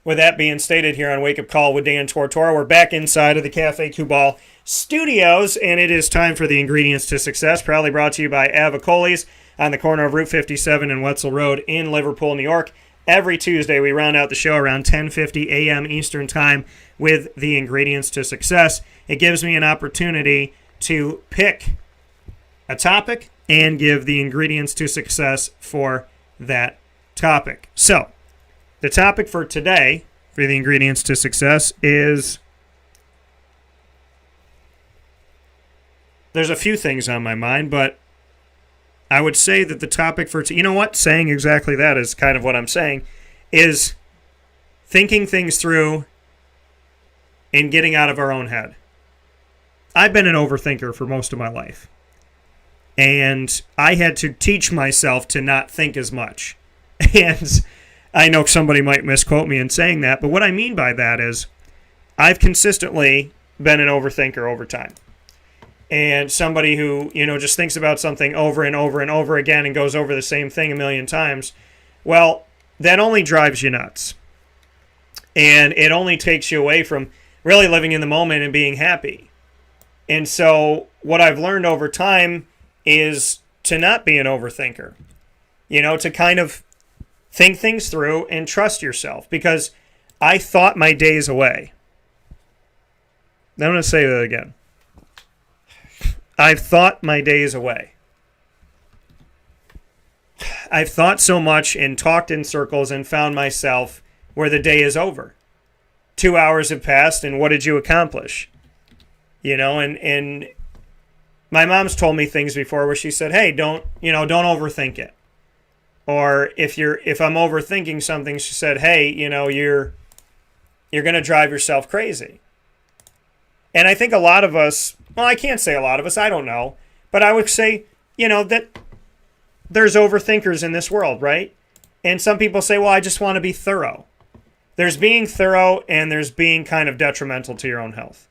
With that being stated here on Wake Up Call with Dan Tortora, we're back inside of the Cafe Kubal studios, and it is time for the Ingredients to Success, proudly brought to you by Avicolli's on the corner of Route 57 and Wetzel Road in Liverpool, New York. Every Tuesday, we round out the show around 10:50 a.m. Eastern Time with the Ingredients to Success. It gives me an opportunity to pick a topic and give the ingredients to success for that topic. So, the topic for today, for the ingredients to success, is there's a few things on my mind, but I would say that the topic for you know what? Saying exactly that is kind of what I'm saying, is thinking things through and getting out of our own head. I've been an overthinker for most of my life. And I had to teach myself to not think as much. And I know somebody might misquote me in saying that, but what I mean by that is I've consistently been an overthinker over time. And somebody who, just thinks about something over and over and over again and goes over the same thing a million times, well, that only drives you nuts. And it only takes you away from really living in the moment and being happy. And so what I've learned over time is to not be an overthinker. To kind of think things through and trust yourself. Because I thought my days away. I'm going to say that again. I've thought my days away. I've thought so much and talked in circles and found myself where the day is over. 2 hours have passed, and what did you accomplish? And my mom's told me things before where she said, "Hey, don't overthink it." Or if I'm overthinking something, she said, "Hey, you're going to drive yourself crazy." And I think a lot of us, well, I can't say a lot of us, I don't know, but I would say, that there's overthinkers in this world, right? And some people say, well, I just want to be thorough. There's being thorough and there's being kind of detrimental to your own health.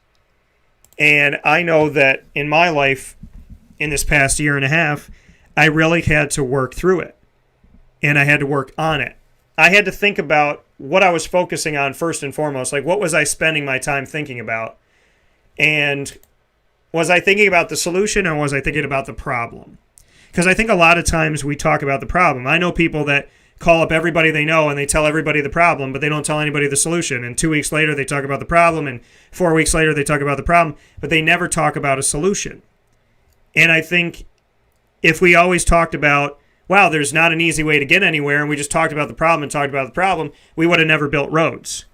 And I know that in my life, in this past year and a half, I really had to work through it. And I had to work on it. I had to think about what I was focusing on first and foremost. Like, what was I spending my time thinking about? And was I thinking about the solution or was I thinking about the problem? Because I think a lot of times we talk about the problem. I know people that call up everybody they know and they tell everybody the problem, but they don't tell anybody the solution. And 2 weeks later, they talk about the problem, and 4 weeks later, they talk about the problem, but they never talk about a solution. And I think if we always talked about, wow, there's not an easy way to get anywhere, and we just talked about the problem and talked about the problem, we would have never built roads.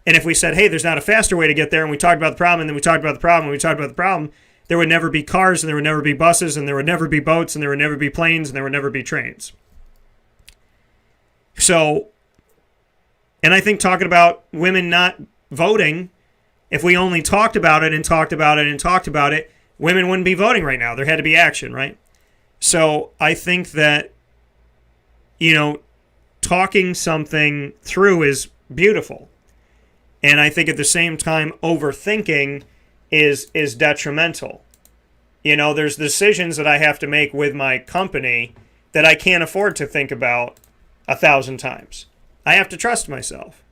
And if we said, hey, there's not a faster way to get there, and we talked about the problem, and then we talked about the problem, and we talked about the problem, there would never be cars, and there would never be buses, and there would never be boats, and there would never be planes, and there would never be trains. So, and I think talking about women not voting, if we only talked about it and talked about it and talked about it, women wouldn't be voting right now. There had to be action, right? So I think that, talking something through is beautiful. And I think at the same time, overthinking is detrimental. There's decisions that I have to make with my company that I can't afford to think about 1,000 times. I have to trust myself.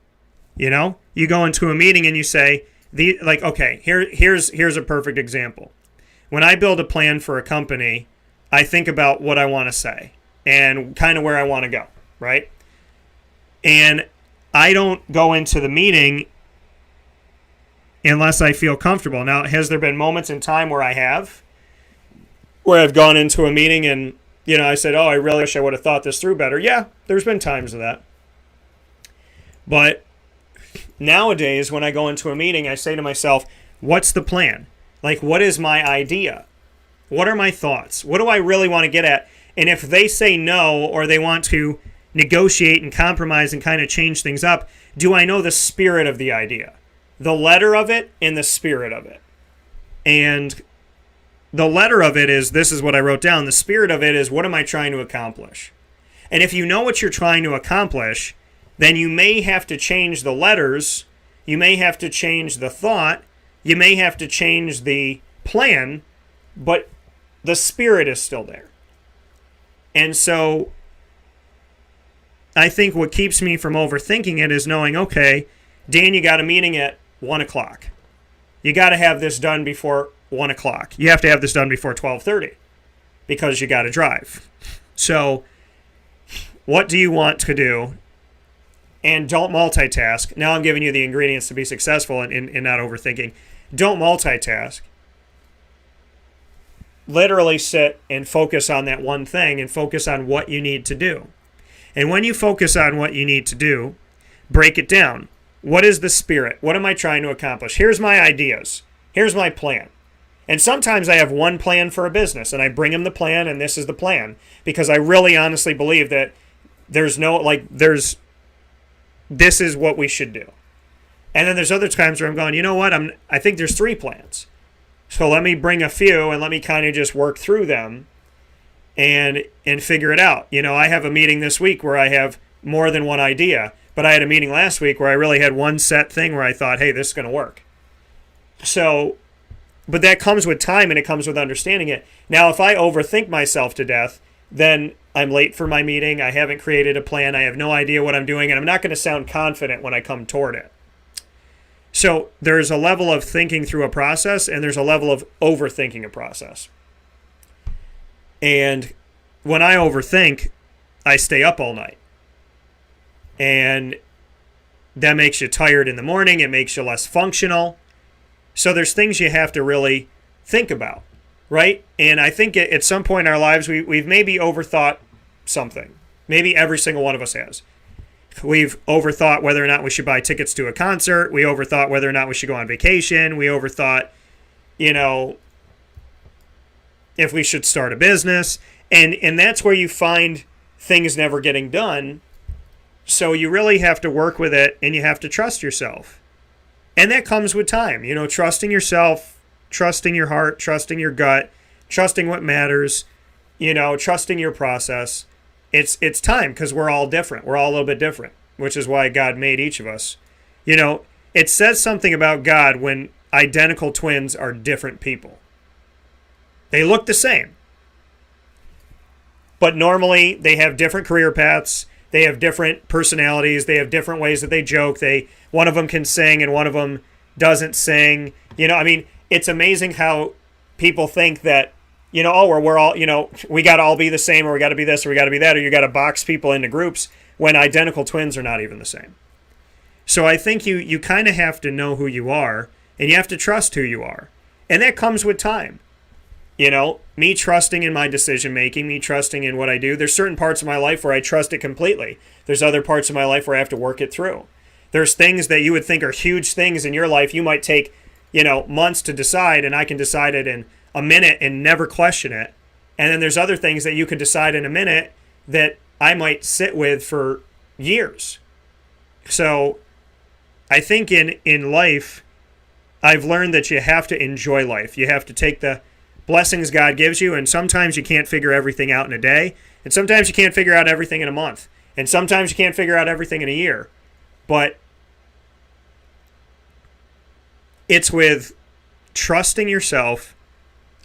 You go into a meeting and you say, okay, here's a perfect example. When I build a plan for a company, I think about what I want to say and kind of where I want to go, right? And I don't go into the meeting unless I feel comfortable. Now, has there been moments in time where I've gone into a meeting and, I said, oh, I really wish I would have thought this through better. Yeah, there's been times of that. But nowadays, when I go into a meeting, I say to myself, what's the plan? What is my idea? What are my thoughts? What do I really want to get at? And if they say no, or they want to negotiate and compromise and kind of change things up, do I know the spirit of the idea? The letter of it and the spirit of it. And the letter of it is, this is what I wrote down. The spirit of it is, what am I trying to accomplish? And if you know what you're trying to accomplish, then you may have to change the letters. You may have to change the thought. You may have to change the plan, but the spirit is still there. And so I think what keeps me from overthinking it is knowing, okay, Dan, you got a meeting at 1 o'clock. You got to have this done before 1 o'clock. You have to have this done before 12:30 because you got to drive. So what do you want to do? And don't multitask. Now I'm giving you the ingredients to be successful in not overthinking. Don't multitask. Literally sit and focus on that one thing and focus on what you need to do. And when you focus on what you need to do, break it down. What is the spirit? What am I trying to accomplish? Here's my ideas. Here's my plan. And sometimes I have one plan for a business, and I bring them the plan, and this is the plan. Because I really honestly believe that this is what we should do. And then there's other times where I'm going, you know what? I think there's 3 plans. So let me bring a few and let me kind of just work through them and figure it out. I have a meeting this week where I have more than one idea, but I had a meeting last week where I really had one set thing where I thought, hey, this is going to work. So, but that comes with time and it comes with understanding it. Now, if I overthink myself to death, then I'm late for my meeting. I haven't created a plan. I have no idea what I'm doing, and I'm not going to sound confident when I come toward it. So there's a level of thinking through a process, and there's a level of overthinking a process. And when I overthink, I stay up all night. And that makes you tired in the morning. It makes you less functional. So there's things you have to really think about, right? And I think at some point in our lives, we've maybe overthought something. Maybe every single one of us has. We've overthought whether or not we should buy tickets to a concert. We overthought whether or not we should go on vacation. We overthought, if we should start a business. And that's where you find things never getting done. So you really have to work with it, and you have to trust yourself. And that comes with time. Trusting yourself, trusting your heart, trusting your gut, trusting what matters, trusting your process. It's time, because we're all different. We're all a little bit different, which is why God made each of us. It says something about God when identical twins are different people. They look the same. But normally they have different career paths. They have different personalities. They have different ways that they joke. One of them can sing and one of them doesn't sing. It's amazing how people think that, we're all, we got to all be the same, or we got to be this, or we got to be that, or you got to box people into groups when identical twins are not even the same. So I think you kind of have to know who you are, and you have to trust who you are. And that comes with time. Me trusting in my decision making, me trusting in what I do. There's certain parts of my life where I trust it completely. There's other parts of my life where I have to work it through. There's things that you would think are huge things in your life you might take, months to decide, and I can decide it in a minute and never question it. And then there's other things that you could decide in a minute that I might sit with for years. So I think in life, I've learned that you have to enjoy life. You have to take the blessings God gives you, and sometimes you can't figure everything out in a day, and sometimes you can't figure out everything in a month, and sometimes you can't figure out everything in a year. But it's with trusting yourself,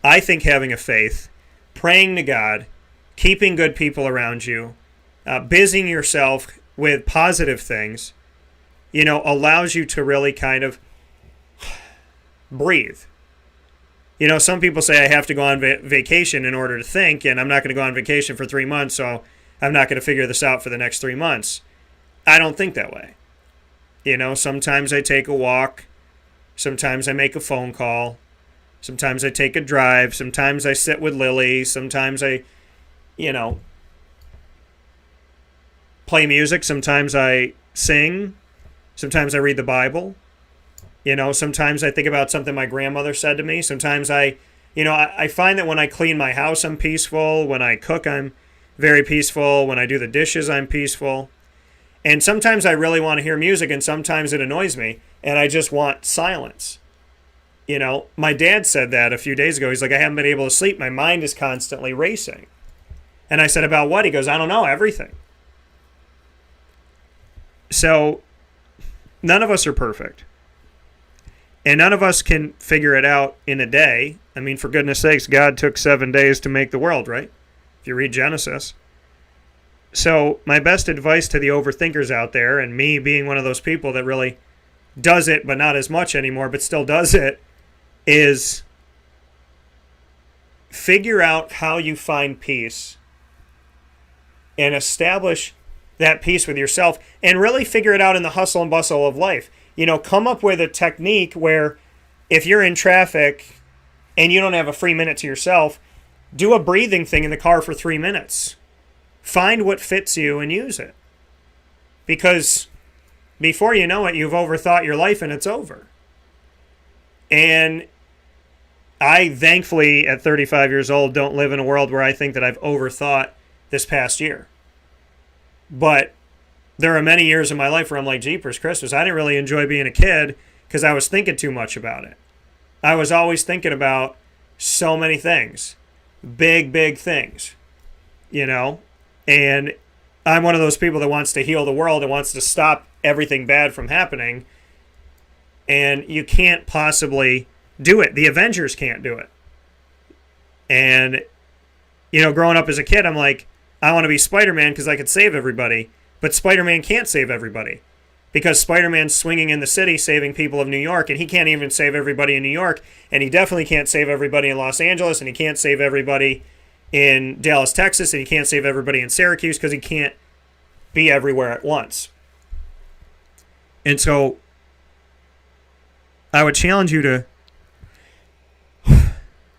I think having a faith, praying to God, keeping good people around you, busying yourself with positive things, allows you to really kind of breathe. Some people say I have to go on vacation in order to think, and I'm not going to go on vacation for 3 months, so I'm not going to figure this out for the next 3 months. I don't think that way. Sometimes I take a walk. Sometimes I make a phone call. Sometimes I take a drive. Sometimes I sit with Lily. Sometimes I, play music. Sometimes I sing. Sometimes I read the Bible. Sometimes I think about something my grandmother said to me. Sometimes I find that when I clean my house, I'm peaceful. When I cook, I'm very peaceful. When I do the dishes, I'm peaceful. And sometimes I really want to hear music, and sometimes it annoys me, and I just want silence. My dad said that a few days ago. He's like, I haven't been able to sleep. My mind is constantly racing. And I said, about what? He goes, I don't know, everything. So none of us are perfect. And none of us can figure it out in a day. I mean, for goodness sakes, God took 7 days to make the world, right? If you read Genesis. So my best advice to the overthinkers out there, and me being one of those people that really does it, but not as much anymore, but still does it, is figure out how you find peace and establish that peace with yourself, and really figure it out in the hustle and bustle of life. Come up with a technique where if you're in traffic and you don't have a free minute to yourself, do a breathing thing in the car for 3 minutes. Find what fits you and use it. Because before you know it, you've overthought your life and it's over. And I, thankfully, at 35 years old, don't live in a world where I think that I've overthought this past year. But there are many years in my life where I'm like, Jeepers Christmas, I didn't really enjoy being a kid because I was thinking too much about it. I was always thinking about so many things. Big, big things. And I'm one of those people that wants to heal the world and wants to stop everything bad from happening. And you can't possibly do it. The Avengers can't do it. And, growing up as a kid, I'm like, I want to be Spider-Man because I could save everybody. But Spider-Man can't save everybody because Spider-Man's swinging in the city saving people of New York, and he can't even save everybody in New York, and he definitely can't save everybody in Los Angeles, and he can't save everybody in Dallas, Texas, and he can't save everybody in Syracuse because he can't be everywhere at once. And so I would challenge you to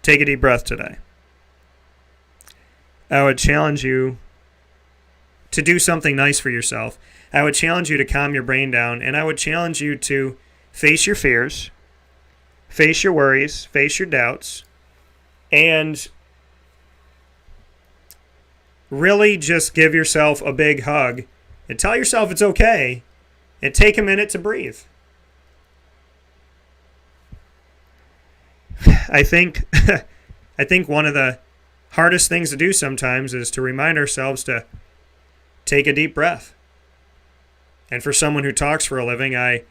take a deep breath today. I would challenge you to do something nice for yourself. I would challenge you to calm your brain down, and I would challenge you to face your fears, face your worries, face your doubts, and really just give yourself a big hug and tell yourself it's okay, and take a minute to breathe. I think one of the hardest things to do sometimes is to remind ourselves to take a deep breath. And for someone who talks for a living, I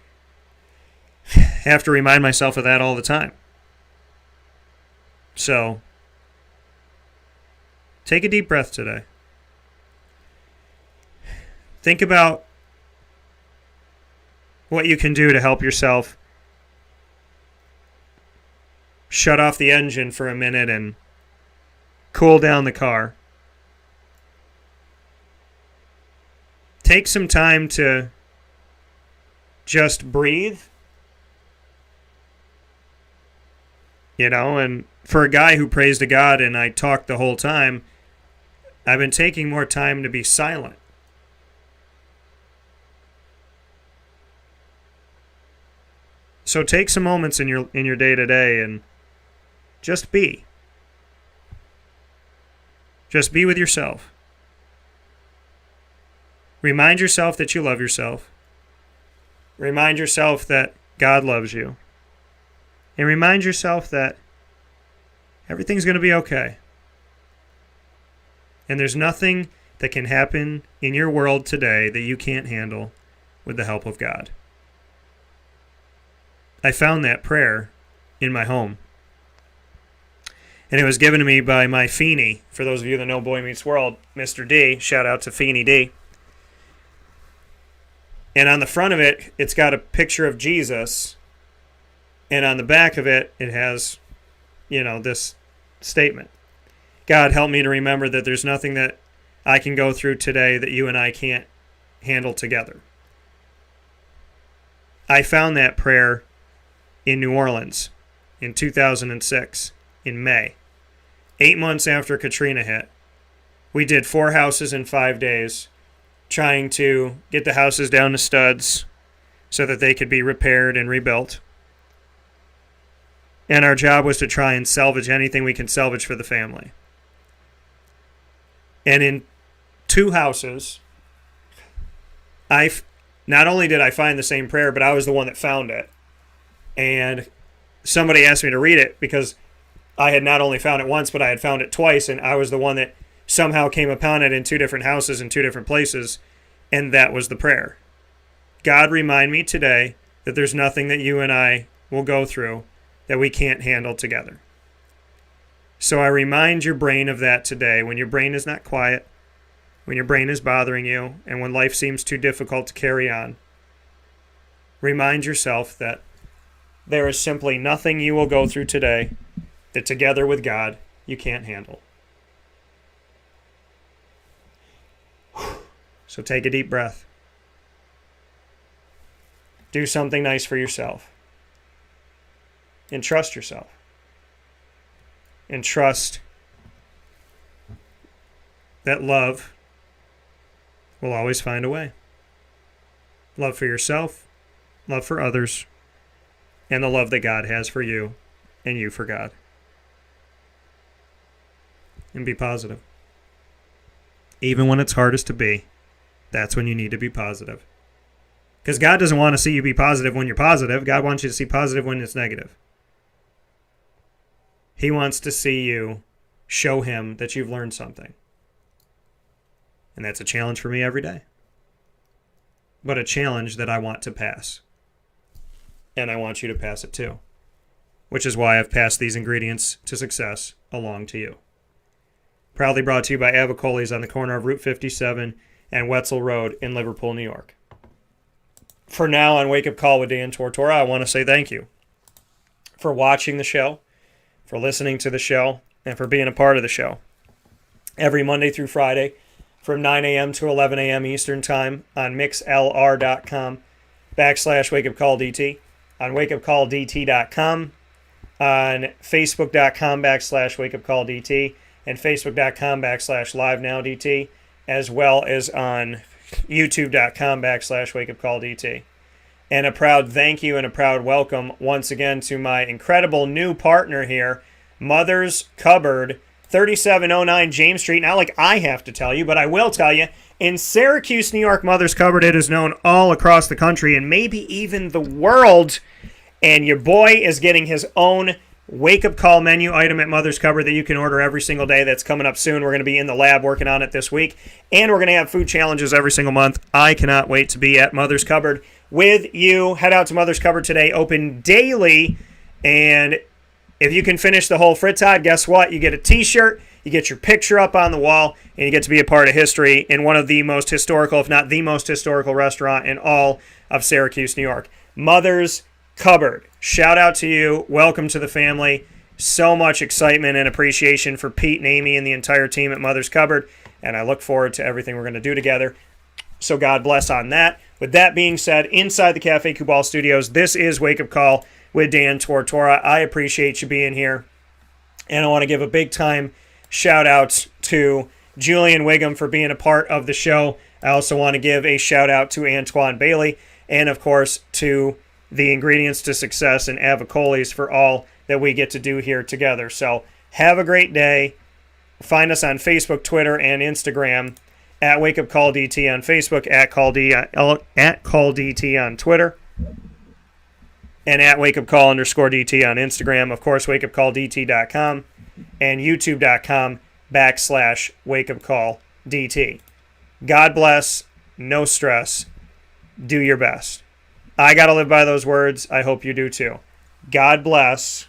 have to remind myself of that all the time. So, take a deep breath today. Think about what you can do to help yourself shut off the engine for a minute and cool down the car. Take some time to just breathe. And for a guy who prays to God and I talk the whole time, I've been taking more time to be silent. So take some moments in your day-to-day and just be. Just be with yourself. Remind yourself that you love yourself. Remind yourself that God loves you. And remind yourself that everything's going to be okay. And there's nothing that can happen in your world today that you can't handle with the help of God. I found that prayer in my home. And it was given to me by my Feeney. For those of you that know Boy Meets World, Mr. D, shout out to Feeney D. And on the front of it, it's got a picture of Jesus. And on the back of it, it has, this statement. God, help me to remember that there's nothing that I can go through today that you and I can't handle together. I found that prayer in New Orleans in 2006, in May. 8 months after Katrina hit. We did 4 houses in 5 days, trying to get the houses down to studs so that they could be repaired and rebuilt. And our job was to try and salvage anything we can salvage for the family. And in 2 houses, not only did I find the same prayer, but I was the one that found it. And somebody asked me to read it because I had not only found it once, but I had found it twice, and I was the one that somehow came upon it in 2 different houses in 2 different places, and that was the prayer. God, remind me today that there's nothing that you and I will go through that we can't handle together. So I remind your brain of that today when your brain is not quiet, when your brain is bothering you, and when life seems too difficult to carry on. Remind yourself that there is simply nothing you will go through today that together with God you can't handle. So take a deep breath. Do something nice for yourself. And trust yourself. And trust that love will always find a way. Love for yourself, love for others, and the love that God has for you and you for God. And be positive. Even when it's hardest to be, that's when you need to be positive. Because God doesn't want to see you be positive when you're positive. God wants you to see positive when it's negative. He wants to see you show him that you've learned something. And that's a challenge for me every day. But a challenge that I want to pass. And I want you to pass it too. Which is why I've passed these ingredients to success along to you. Proudly brought to you by Avicolli's on the corner of Route 57 and Wetzel Road in Liverpool, New York. For now on Wake Up Call with Dan Tortora, I want to say thank you for watching the show, for listening to the show, and for being a part of the show. Every Monday through Friday from 9 a.m. to 11 a.m. Eastern Time on mixlr.com/wakeupcalldt, on wakeupcalldt.com, on facebook.com/wakeupcalldt, and facebook.com/livenowdt, as well as on youtube.com/wakeupcalldt. And a proud thank you and a proud welcome once again to my incredible new partner here, Mother's Cupboard, 3709 James Street. Not like I have to tell you, but I will tell you. In Syracuse, New York, Mother's Cupboard, it is known all across the country and maybe even the world. And your boy is getting his own wake-up call menu item at Mother's Cupboard that you can order every single day. That's coming up soon. We're going to be in the lab working on it this week. And we're going to have food challenges every single month. I cannot wait to be at Mother's Cupboard with you. Head out to Mother's Cupboard today. Open daily. And if you can finish the whole frittata, guess what? You get a t-shirt, you get your picture up on the wall, and you get to be a part of history in one of the most historical, if not the most historical restaurant in all of Syracuse, New York. Mother's Cupboard. Shout out to you. Welcome to the family. so much excitement and appreciation for Pete and Amy and the entire team at Mother's Cupboard, and I look forward to everything we're going to do together. So God bless on that. With that being said, inside the Cafe Kubal Studios, this is Wake Up Call with Dan Tortora. I appreciate you being here, and I want to give a big time shout out to Julian Whigham for being a part of the show. I also want to give a shout out to Antwon Bailey, and of course to the Ingredients to Success and Avicolli's for all that we get to do here together. So have a great day. Find us on Facebook, Twitter, and Instagram at Wake Up Call DT on Facebook, at Call DT on Twitter, and at Wake Up Call _DT on Instagram. Of course, wakeupcalldt.com and youtube.com/Wake Up Call DT. God bless. No stress. Do your best. I got to live by those words. I hope you do too. God bless,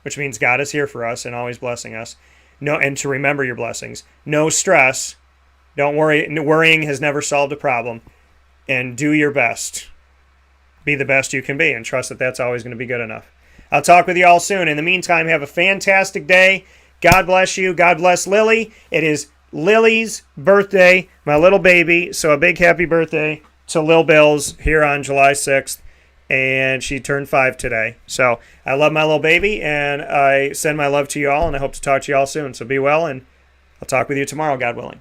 which means God is here for us and always blessing us. No, and to remember your blessings. No stress. Don't worry. Worrying has never solved a problem. And do your best. Be the best you can be and trust that that's always going to be good enough. I'll talk with you all soon. In the meantime, have a fantastic day. God bless you. God bless Lily. It is Lily's birthday, my little baby. So a big happy birthday to Lil Bills here on July 6th. And she turned 5 today. So I love my little baby, and I send my love to you all, and I hope to talk to you all soon. So be well, and I'll talk with you tomorrow, God willing.